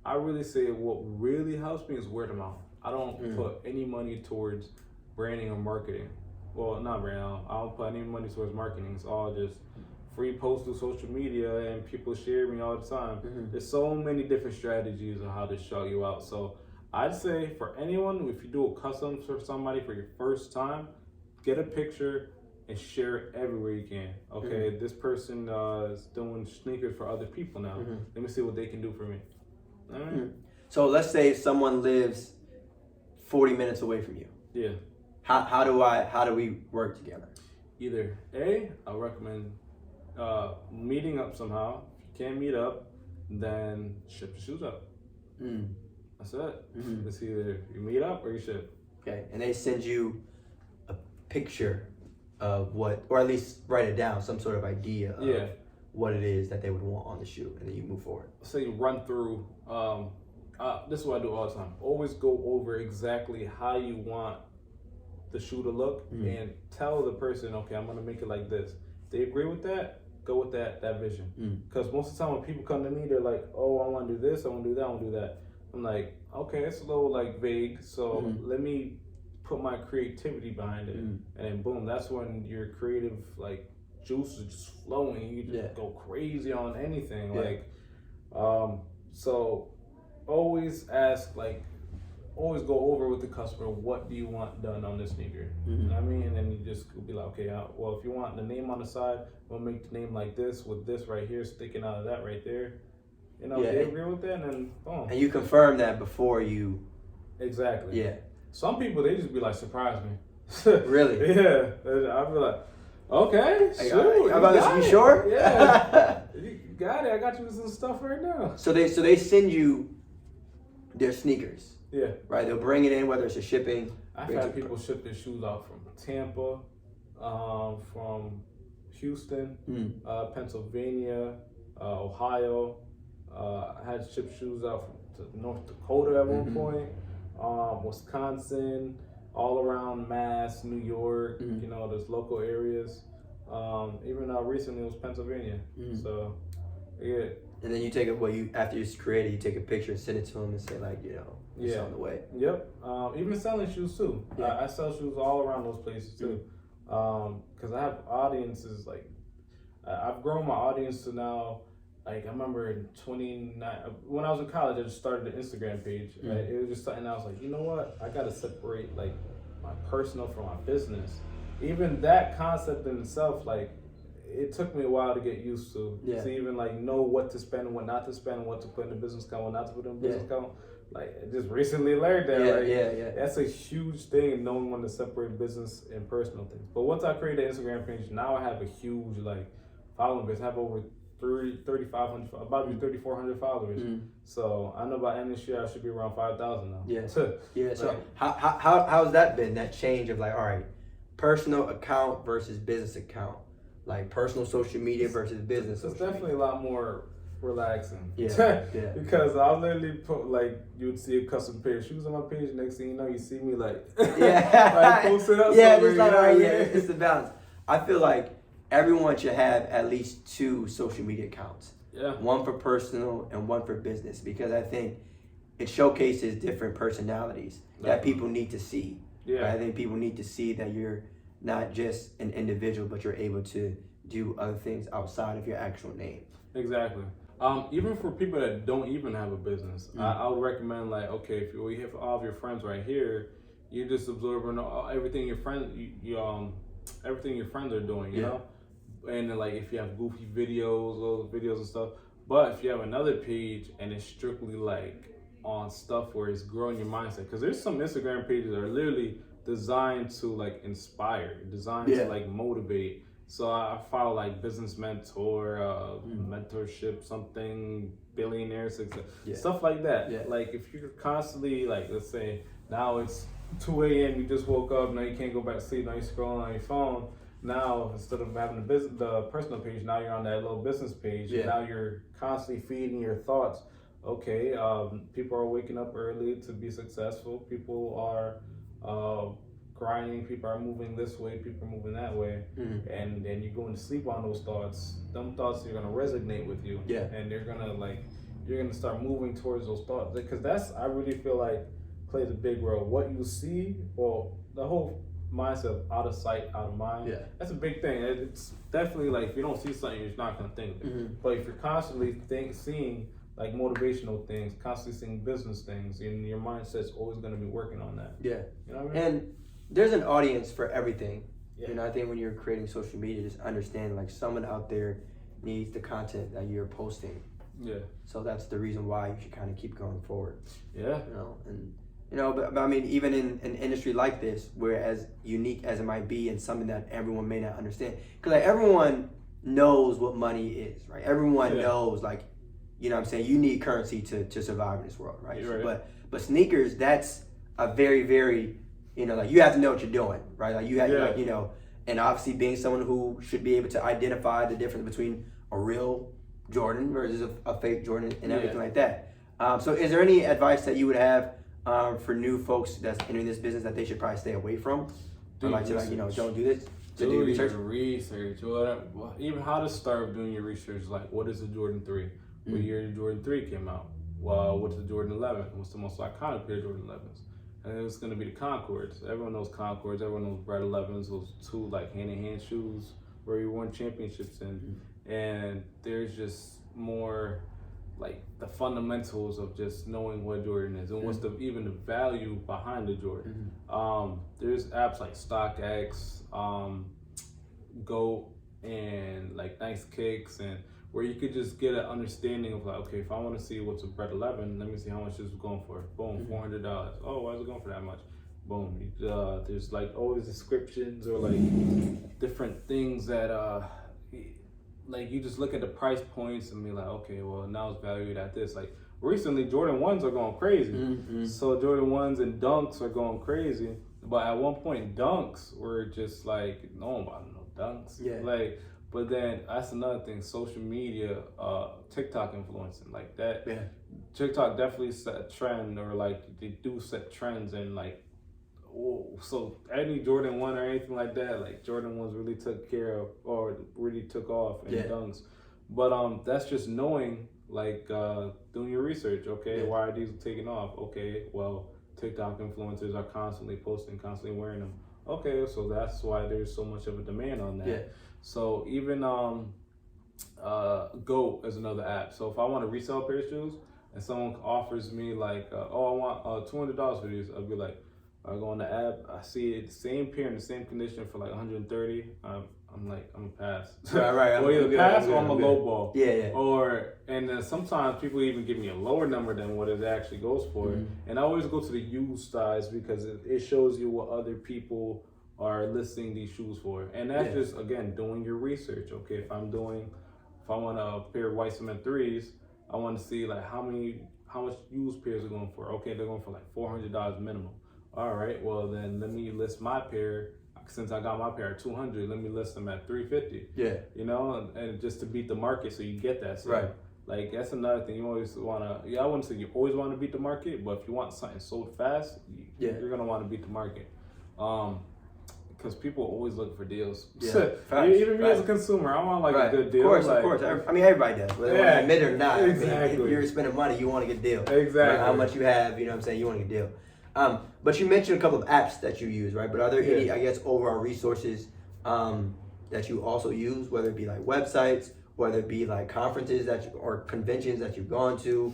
I really say what really helps me is word of mouth. I don't put any money towards branding or marketing. Well, not branding. I don't put any money towards marketing. It's all just free posts to social media, and people share me all the time. There's so many different strategies on how to shout you out. So I'd say for anyone, if you do a custom for somebody for your first time, get a picture and share it everywhere you can. Okay, this person is doing sneakers for other people now. Let me see what they can do for me. All right? So let's say someone lives 40 minutes away from you. Yeah. How do we work together? Either I recommend meeting up somehow. If you can't meet up, then ship the shoes up. That's it. It's either you meet up or you ship. Okay, and they send you a picture of what, or at least write it down, some sort of idea of what it is that they would want on the shoe, and then you move forward. So you run through. This is what I do all the time. Always go over exactly how you want the shoe to look, and tell the person, okay, I'm gonna make it like this. If they agree with that, go with that vision. Because most of the time when people come to me, they're like, oh, I want to do this, I want to do that, I want to do that. I'm like, okay, it's a little like vague, so let me put my creativity behind it, and then boom, that's when your creative like juice is just flowing. You just go crazy on anything. Like, so always ask, like, always go over with the customer, what do you want done on this sneaker? You know what I mean? And then you just be like, okay, well, if you want the name on the side, we'll make the name like this with this right here sticking out of that right there. You know, if they agree with that, and then boom. And you confirm that before you. Exactly. Yeah. Some people, they just be like, surprise me. Really? Yeah. I'll be like, okay, sure. How about this? You sure? Yeah. You got it. I got you some stuff right now. So they send you their sneakers. Yeah. Right. They'll bring it in, whether it's a shipping. I've had people ship their shoes out from Tampa, from Houston, Pennsylvania, Ohio. I had shipped shoes out to North Dakota at one point, Wisconsin, all around Mass, New York. You know, there's local areas. Even recently it was Pennsylvania. So, yeah. And then you take after you create it, you take a picture and send it to them and say, like, you know, it's on the way. Yep. Even selling shoes too. Yeah. I sell shoes all around those places too. Because I have audiences, like, I've grown my audience to now. Like, I remember in when I was in college, I just started an Instagram page. Right? It was just something I was like, you know what? I got to separate, like, my personal from my business. Even that concept in itself, like, it took me a while to get used to. To even, like, know what to spend and what not to spend, what to put in the business account, what not to put in the business account. Like, I just recently learned that. That's a huge thing, knowing when to separate business and personal things. But once I created an Instagram page, now I have a huge, like, following base. I have over 3,500, about to be 3,400 followers. So I know by end of this year I should be around 5,000 now. Yeah. So how's that been? That change of, like, all right, personal account versus business account, like personal social media versus business. It's definitely a lot more relaxing. Yeah. Because I'll literally put, like, you would see a custom pair of shoes on my page. Next thing you know, you see me like like post it up. It's like, it's the balance. I feel like everyone should have at least 2 social media accounts. Yeah. One for personal and one for business, because I think it showcases different personalities that people need to see. Yeah. Right? I think people need to see that you're not just an individual, but you're able to do other things outside of your actual name. Exactly. Even for people that don't even have a business, I would recommend, like, okay, if you have all of your friends right here, you're just absorbing everything your friends, everything your friends are doing, you know. And then, like, if you have goofy videos, little videos and stuff. But if you have another page and it's strictly like on stuff where it's growing your mindset, because there's some Instagram pages that are literally designed to like inspire, designed to like motivate. So I follow like Business Mentor, Mentorship, something, Billionaire Success, stuff like that. Yeah. Like if you're constantly like, let's say now it's 2 a.m. you just woke up, now you can't go back to sleep, now you're scrolling on your phone. Now instead of having the personal page, now you're on that little business page. And now you're constantly feeding your thoughts. Okay, people are waking up early to be successful. People are grinding. People are moving this way. People are moving that way. And then you're going to sleep on those thoughts. Them thoughts are gonna resonate with you. Yeah. And they're gonna you're gonna start moving towards those thoughts, because I really feel like plays a big role. What you see, well, the whole mindset of out of sight, out of mind. Yeah. That's a big thing. It's definitely like if you don't see something, you're not gonna think of it. But if you're constantly seeing like motivational things, constantly seeing business things, and your mindset's always gonna be working on that. Yeah. You know what I mean? And there's an audience for everything. Yeah. You know, I think when you're creating social media, just understand like someone out there needs the content that you're posting. Yeah. So that's the reason why you should kind of keep going forward. Yeah. You know, and you know, but I mean, even in an industry like this, where as unique as it might be and something that everyone may not understand, because like everyone knows what money is, right? Everyone knows, like, you know what I'm saying, you need currency to survive in this world, right? But sneakers, that's a very, very, you know, like you have to know what you're doing, right? Like you have, like, you know, and obviously being someone who should be able to identify the difference between a real Jordan versus a fake Jordan and everything like that. So is there any advice that you would have for new folks that's entering this business that they should probably stay away from? Or like to, like, you know, don't do this? Do your research. Well, even how to start doing your research, like what is the Jordan 3? What year the Jordan 3 came out? Well, what's the Jordan 11? What's the most iconic pair of Jordan 11s? And it's going to be the Concords. Everyone knows Concords. Everyone knows Red 11s. Those two like hand-in-hand shoes where you won championships in. And there's just more like the fundamentals of just knowing what Jordan is and what's even the value behind the Jordan. There's apps like StockX, GOAT, and like Nice Kicks, and where you could just get an understanding of like, okay, if I want to see what's a Bread 11, let me see how much this is going for. Boom, $400. Oh, why is it going for that much? Boom. There's like always descriptions or like different things that like you just look at the price points and be like, okay, well now it's valued at this. Like recently, Jordan 1s are going crazy. So Jordan 1s and Dunks are going crazy. But at one point, Dunks were just like, no one bought no Dunks. Yeah. Like, but then that's another thing, social media, TikTok influencing like that. Yeah. TikTok definitely set a trend, or like they do set trends, and like, so any Jordan 1 or anything like that, like Jordan 1s really took care of or really took off in Dunks. But that's just knowing, like doing your research. Okay, why are these taking off? Okay, well, TikTok influencers are constantly posting, constantly wearing them. Okay, so that's why there's so much of a demand on that. Yeah. So even GOAT is another app. So if I want to resell a pair of shoes and someone offers me like, oh, I want $200 for these, I'll be like, I go on the app, I see it, the same pair in the same condition for like 130. I'm like, I'm gonna pass. Right. Or either pass or I'm a low ball. Yeah. Or, and then sometimes people even give me a lower number than what it actually goes for. And I always go to the used size because it shows you what other people are listing these shoes for. And that's just, again, doing your research. Okay, if I want a pair of white cement 3s, I want to see like how much used pairs are going for. Okay, they're going for like $400 minimum. All right, well then let me list my pair. Since I got my pair at $200, let me list them at $350. Yeah, you know, and just to beat the market, so you get that. So, like that's another thing. You always wanna. I wouldn't say you always want to beat the market, but if you want something sold fast, you're gonna want to beat the market. because people always look for deals. Yeah, even me as a consumer, I want a good deal. Of course. I mean, everybody does, whether they admit it or not. Exactly. I mean, if you're spending money, you want a good deal. Exactly. How much you have, you know what I'm saying? You want a good deal. But you mentioned a couple of apps that you use, right? But are there any, I guess, overall resources that you also use, whether it be like websites, whether it be like conferences or conventions that you've gone to,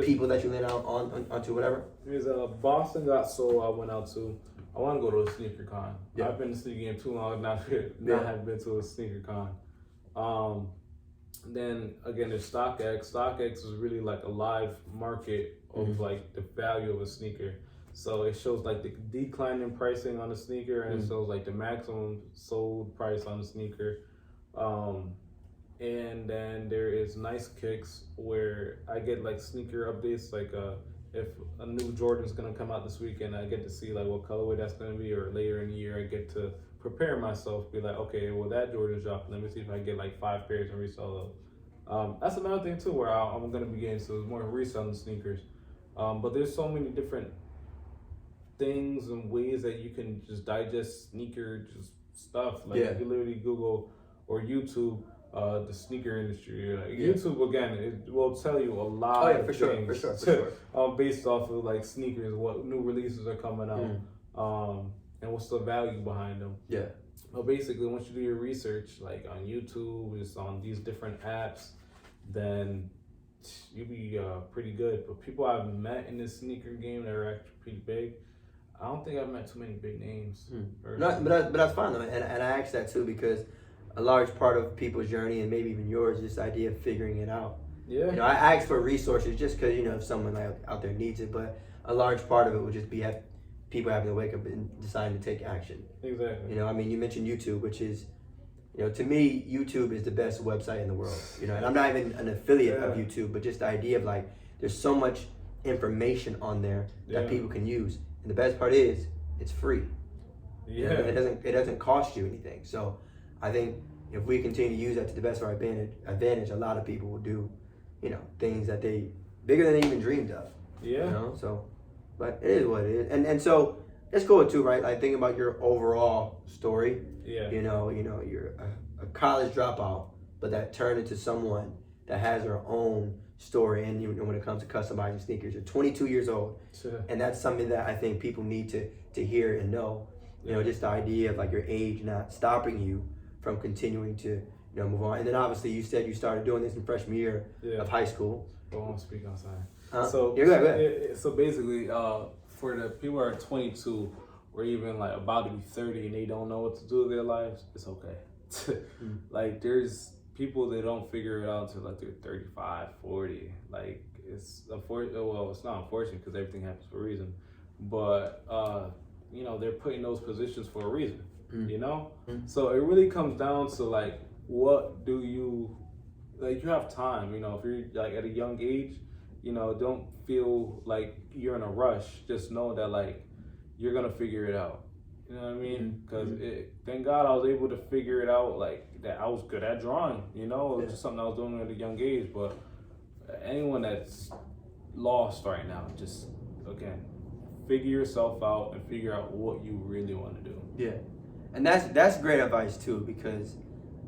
people that you went out onto, whatever? There's a Boston Got Soul I went out to. I want to go to a sneaker con. Yeah. I've been to sneaker game too long, not have been to a sneaker con. Then again, there's StockX. StockX is really like a live market of like the value of a sneaker. So it shows like the decline in pricing on the sneaker, and it shows like the maximum sold price on the sneaker. And then there is Nice Kicks, where I get like sneaker updates, like if a new Jordan's gonna come out this weekend, I get to see like what colorway that's gonna be, or later in the year I get to prepare myself, be like, okay, well that Jordan's dropping, let me see if I can get like 5 pairs and resell those. That's another thing too, where I'm gonna be getting so more reselling sneakers. But there's so many different things and ways that you can just digest sneaker just stuff. Like you can literally Google or YouTube the sneaker industry. YouTube, again, it will tell you a lot of things. For sure. Based off of like sneakers, what new releases are coming out, and what's the value behind them. Yeah. But basically, once you do your research, like on YouTube, it's on these different apps, then you'll be pretty good. But people I've met in this sneaker game that are actually pretty big, I don't think I've met too many big names. No, but that's fine though, and I asked that too because a large part of people's journey, and maybe even yours, is this idea of figuring it out. Yeah. You know, I asked for resources just because, you know, if someone like out there needs it, but a large part of it would just be people having to wake up and deciding to take action. Exactly. You know, I mean, you mentioned YouTube, which is, you know, to me, YouTube is the best website in the world. You know, and I'm not even an affiliate of YouTube, but just the idea of like, there's so much information on there that people can use. And the best part is, it's free. Yeah. You know, it doesn't cost you anything. So I think if we continue to use that to the best of our advantage, a lot of people will do, you know, things that they bigger than they even dreamed of. Yeah. You know, so, but it is what it is, and so it's cool too, right? Like thinking about your overall story. Yeah. You know, you're a college dropout, but that turned into someone that has her own story. And you know, when it comes to customizing sneakers, you're 22 years old, and that's something that I think people need to hear and know. You know, just the idea of like your age not stopping you from continuing to, you know, move on. And then obviously you said you started doing this in freshman year of high school. I won't speak outside. So go ahead. So basically, for the people who are 22 or even like about to be 30 and they don't know what to do with their lives, it's okay. Like there's people that don't figure it out until like they're 35, 40. Like it's unfortunate. Well, it's not unfortunate because everything happens for a reason. But you know, they're put in those positions for a reason. You know, so it really comes down to like, what do you like? You have time. You know, if you're like at a young age, you know, don't feel like you're in a rush. Just know that like you're gonna figure it out. You know what I mean? Because thank God I was able to figure it out. Like that, I was good at drawing. You know, it's just something I was doing at a young age. But anyone that's lost right now, just again, figure yourself out and figure out what you really want to do. Yeah. And that's great advice too, because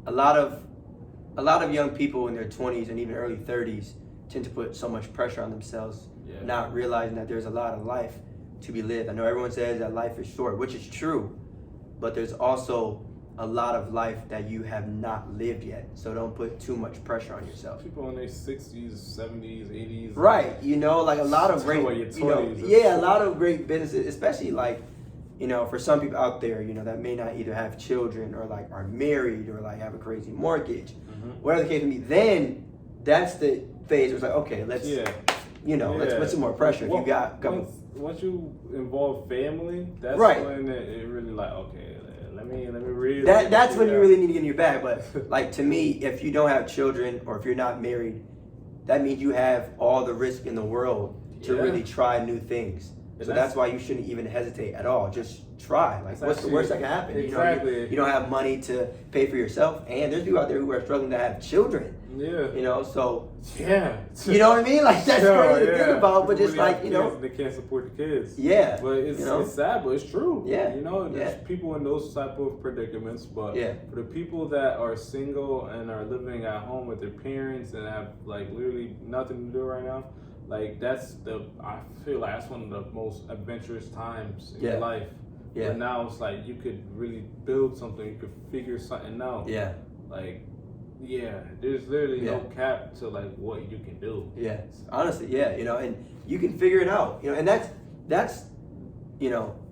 a lot of young people in their 20s and even early 30s tend to put so much pressure on themselves, not realizing that there's a lot of life to be lived. I know everyone says that life is short, which is true, but there's also a lot of life that you have not lived yet. So don't put too much pressure on yourself. People in their 60s, 70s, 80s. Right. You know, like a lot of great, a lot of great businesses, especially like, you know, for some people out there, you know, that may not either have children or like are married or like have a crazy mortgage, whatever the case may be, then that's the phase where it's like, okay, let's, you know, let's put some more pressure. Well, if you got once you involve family, that's when it really like, okay, let me read. That's when you really need to get in your bag. But like to me, if you don't have children or if you're not married, that means you have all the risk in the world to really try new things. So that's why you shouldn't even hesitate at all. Just try. Like, what's the worst that can happen? Exactly. You don't have money to pay for yourself, and there's people out there who are struggling to have children. Yeah. So. Yeah. You know what I mean? Like, that's crazy to think about, but just really like, they can't support the kids. Yeah. But it's sad, but it's true. Yeah. There's people in those type of predicaments, but for the people that are single and are living at home with their parents and have like literally nothing to do right now, like I feel like that's one of the most adventurous times in your life. Yeah. But now it's like you could really build something, you could figure something out. Yeah. Like, there's literally no cap to like what you can do. Yeah. Honestly, and you can figure it out. And that's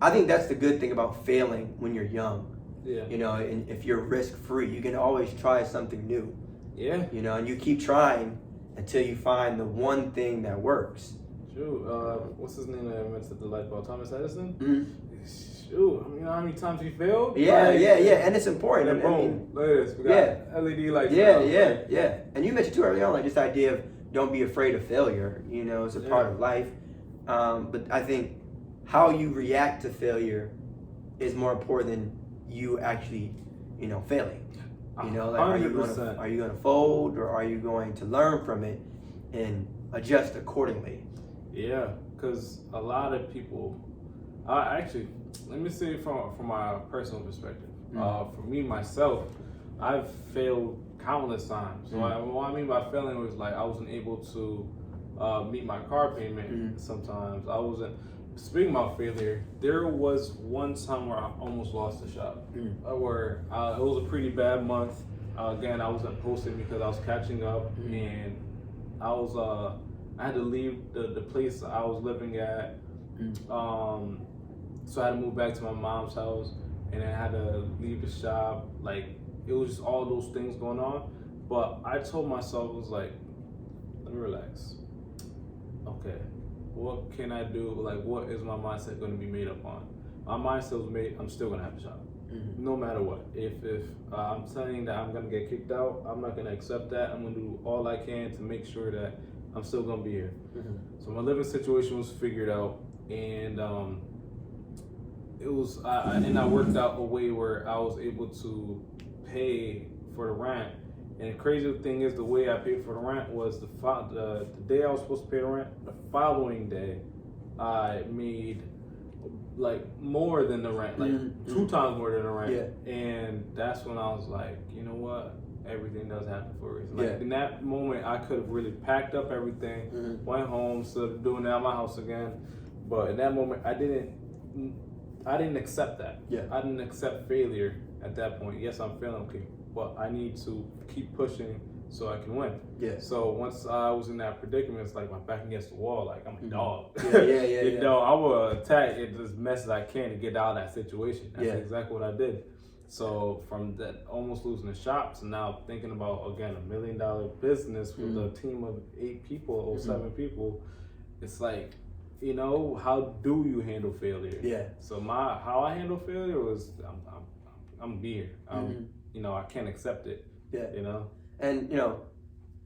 I think that's the good thing about failing when you're young. Yeah. And if you're risk free, you can always try something new. Yeah. And you keep trying until you find the one thing that works. True. What's his name that invented the light bulb? Thomas Edison? Mm-hmm. Shoot, you know how many times he failed? Yeah, and it's important. And boom, look at this. We got LED lights. Yeah. And you mentioned too early on, like this idea of don't be afraid of failure. It's a part of life. But I think how you react to failure is more important than you actually, failing. Like are you gonna fold, or are you going to learn from it and adjust accordingly? Yeah, because a lot of people, actually, let me say from my personal perspective. For me myself, I've failed countless times. So what I mean by failing was like I wasn't able to meet my car payment. Sometimes I wasn't. Speaking about failure, there was one time where I almost lost the shop. Where it was a pretty bad month. Again, I wasn't posting because I was catching up, and I had to leave the place I was living at. So I had to move back to my mom's house, and then I had to leave the shop. Like, it was just all those things going on. But I told myself, it was like, let me relax. Okay, what can I do? Like, what is my mindset going to be made up on? My mindset was made, I'm still going to have a job. No matter what. If I'm saying that I'm going to get kicked out, I'm not going to accept that. I'm going to do all I can to make sure that I'm still going to be here. So my living situation was figured out, and I worked out a way where I was able to pay for the rent. And the crazy thing is, the way I paid for the rent was the day I was supposed to pay the rent, the following day, I made like more than the rent, like 2 times more than the rent. Yeah. And that's when I was like, you know what? Everything does happen for a reason. Like, in that moment, I could have really packed up everything, went home, started doing it at my house again. But in that moment, I didn't accept that. Yeah. I didn't accept failure at that point. Yes, I'm failing, okay, but I need to keep pushing so I can win. Yeah. So once I was in that predicament, it's like my back against the wall, like I'm a dog. You know, I will attack it as best as I can to get out of that situation. That's exactly what I did. So from that almost losing the shop to now thinking about, again, $1 million business with a team of 8 people or 7 people, it's like, you know, how do you handle failure? Yeah. So how I handle failure was I'm here. You know, I can't accept it. Yeah. You know? And, you know,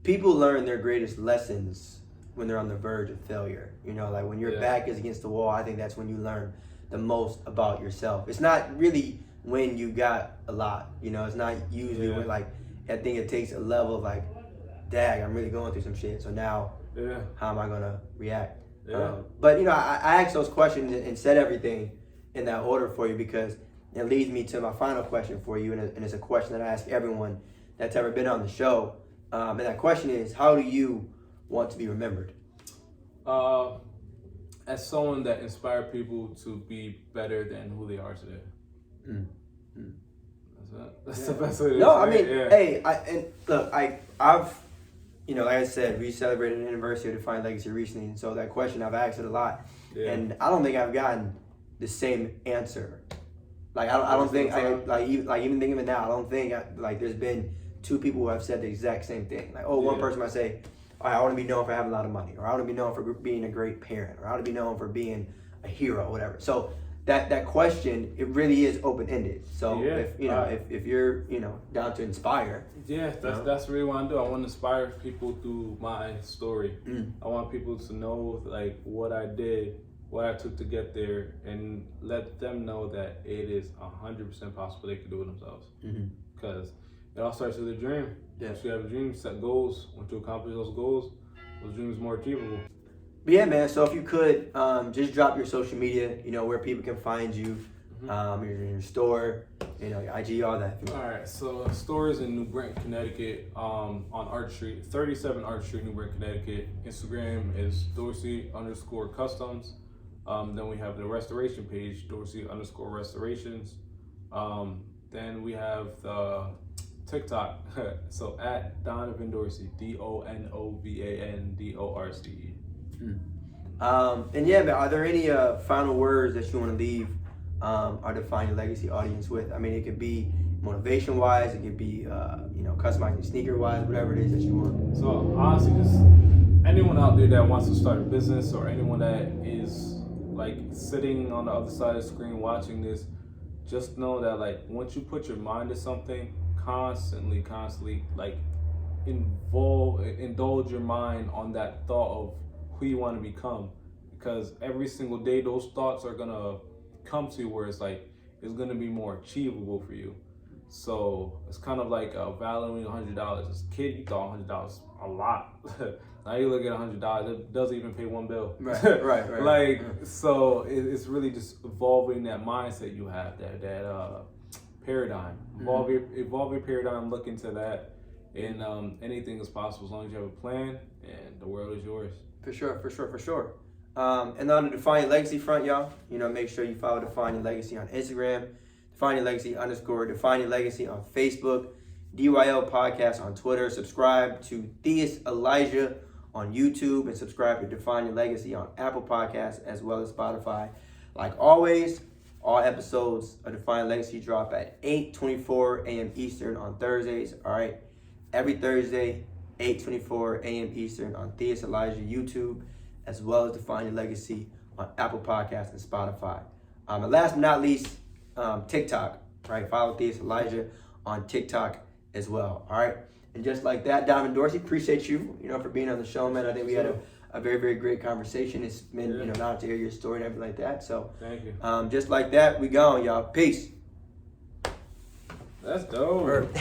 people learn their greatest lessons when they're on the verge of failure. You know, like when your back is against the wall, I think that's when you learn the most about yourself. It's not really when you got a lot, you know, it's not usually when, like, I think it takes a level of like, dag, I'm really going through some shit. So now, how am I going to react? But, you know, I asked those questions and said everything in that order for you because it leads me to my final question for you. And it's a question that I ask everyone that's ever been on the show. And that question is, how do you want to be remembered? As someone that inspired people to be better than who they are today. That's the best way to No, I mean, hey, I've, you know, like I said, we celebrated an anniversary of Defiant Legacy recently, and so that question, I've asked it a lot, and I don't think I've gotten the same answer. Like, I don't think, even thinking of it now, I don't think, there's been 2 people who have said the exact same thing. Like, one person might say, I want to be known for having a lot of money, or I want to be known for being a great parent, or I want to be known for being a hero, or whatever. So that question, it really is open-ended. So if you're, you know, down to inspire. Yeah, that's really what I do. I want to inspire people through my story. I want people to know, like, what I did what I took to get there, and let them know that it is 100% possible they can do it themselves. Because it all starts with a dream. Yeah. If you have a dream, set goals. Once you accomplish those goals, those dreams are more achievable. But yeah, man, so if you could, just drop your social media, where people can find you, your store, your IG, all that. All right, so the store is in New Britain, Connecticut, on Arch Street, 37 Arch Street, New Britain, Connecticut. Instagram is Dorce_customs. Then we have the restoration page, Dorce_restorations. Then we have the TikTok, so at Donovan Dorce, DONOVANDORCE. And yeah, man, are there any final words that you want to leave our Define Your Legacy audience with? I mean, it could be motivation wise, it could be customizing sneaker wise, whatever it is that you want. So honestly, just anyone out there that wants to start a business, or anyone that is like sitting on the other side of the screen watching this, just know that like once you put your mind to something, constantly like indulge your mind on that thought of who you want to become, because every single day those thoughts are gonna come to you where it's like it's gonna be more achievable for you. So it's kind of like valuing $100. As a kid, you thought $100 a lot. Now you look at $100, it doesn't even pay one bill. Right. Like, so it's really just evolving that mindset you have, that paradigm. Evolve your paradigm, look into that, and anything is possible as long as you have a plan, and the world is yours. For sure. And on the Define Your Legacy front, y'all, make sure you follow Define Your Legacy on Instagram, Define Your Legacy _Define Your Legacy on Facebook, DYL Podcast on Twitter. Subscribe to Theus Elijah on YouTube, and subscribe to Define Your Legacy on Apple Podcasts as well as Spotify. Like always, all episodes of Define Your Legacy drop at 8:24 a.m. Eastern on Thursdays. All right, every Thursday, 8:24 a.m. Eastern on Theus Elijah YouTube, as well as Define Your Legacy on Apple Podcasts and Spotify. And last but not least, TikTok, right? Follow Theus Elijah on TikTok as well, all right? And just like that, Donovan Dorce, appreciate you, for being on the show, man. I think we had a very, very great conversation. It's been, an honor to hear your story and everything like that. So, thank you. Just like that, we gone, y'all. Peace. That's dope.